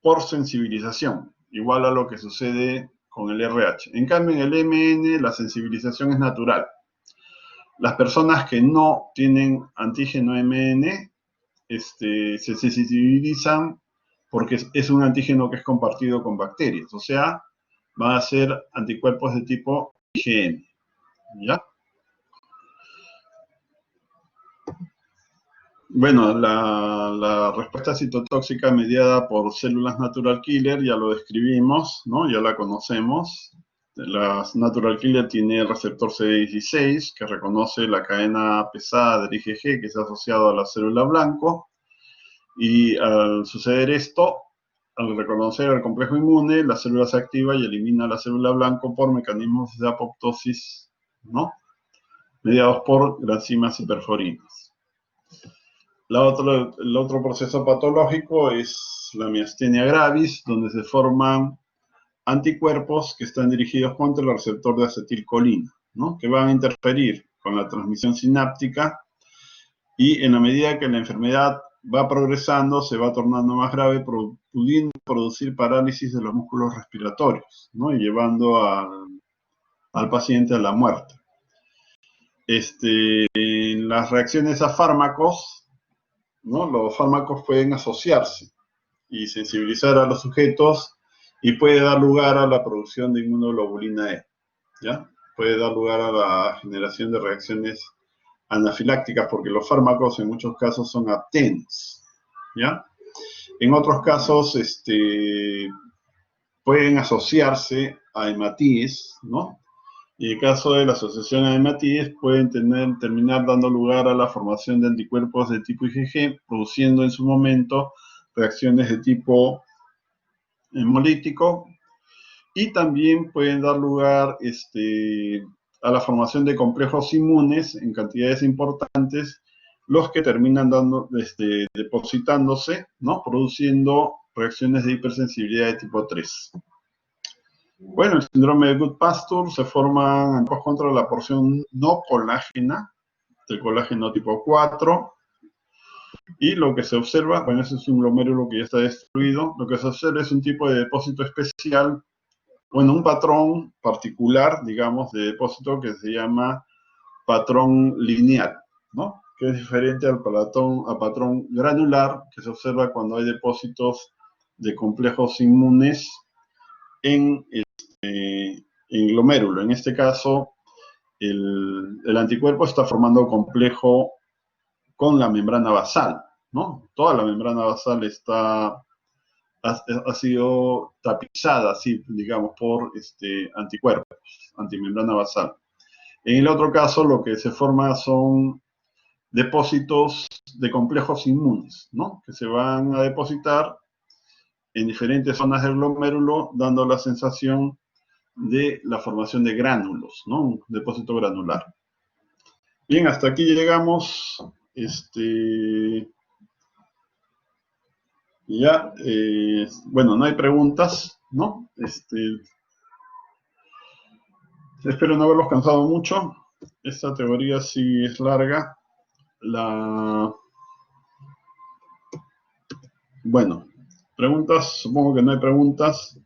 por sensibilización, igual a lo que sucede con el RH. En cambio, en el MN la sensibilización es natural. Las personas que no tienen antígeno MN se sensibilizan porque es un antígeno que es compartido con bacterias, o sea, van a ser anticuerpos de tipo IgM, ¿ya? Bueno, la respuesta citotóxica mediada por células natural killer ya lo describimos, ¿no? Ya la conocemos. Las natural killer tiene el receptor CD16 que reconoce la cadena pesada del IgG que está asociado a la célula blanco. Y al suceder esto, al reconocer el complejo inmune, la célula se activa y elimina la célula blanco por mecanismos de apoptosis, ¿no? Mediados por granzimas y perforinas. El otro proceso patológico es la miastenia gravis, donde se forman anticuerpos que están dirigidos contra el receptor de acetilcolina, ¿no? Que van a interferir con la transmisión sináptica y en la medida que la enfermedad va progresando, se va tornando más grave, pudiendo producir parálisis de los músculos respiratorios, ¿no? Y llevando al paciente a la muerte. En las reacciones a fármacos, ¿no? Los fármacos pueden asociarse y sensibilizar a los sujetos y puede dar lugar a la producción de inmunoglobulina E, ¿ya? Puede dar lugar a la generación de reacciones anafilácticas porque los fármacos en muchos casos son aptenes, ¿ya? En otros casos pueden asociarse a hematíes, ¿no? Y en el caso de la asociación a hematíes pueden terminar dando lugar a la formación de anticuerpos de tipo IgG, produciendo en su momento reacciones de tipo hemolítico y también pueden dar lugar a la formación de complejos inmunes en cantidades importantes, los que terminan depositándose, ¿no? Produciendo reacciones de hipersensibilidad de tipo 3. Bueno, el síndrome de Goodpasture se forman anticuerpos contra la porción no colágena del colágeno tipo 4, y lo que se observa, bueno, ese es un glomérulo que ya está destruido, lo que se observa es un tipo de depósito especial, bueno, un patrón particular, digamos, de depósito que se llama patrón lineal, ¿no? Que es diferente al patrón granular que se observa cuando hay depósitos de complejos inmunes en glomérulo. En este caso, el anticuerpo está formando complejo con la membrana basal, ¿no? Toda la membrana basal ha sido tapizada, así, digamos, por anticuerpos, antimembrana basal. En el otro caso, lo que se forma son depósitos de complejos inmunes, ¿no? Que se van a depositar en diferentes zonas del glomérulo, dando la sensación de la formación de gránulos, ¿no? Un depósito granular. Bien, hasta aquí llegamos. Ya, bueno, no hay preguntas, ¿no? Espero no haberlos cansado mucho. Esta teoría sí es larga. Bueno, preguntas, supongo que no hay preguntas.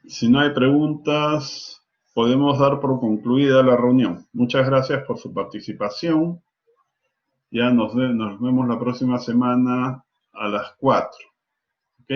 Si no hay preguntas, podemos dar por concluida la reunión. Muchas gracias por su participación. Ya nos vemos la próxima semana a las 4. ¿Ok?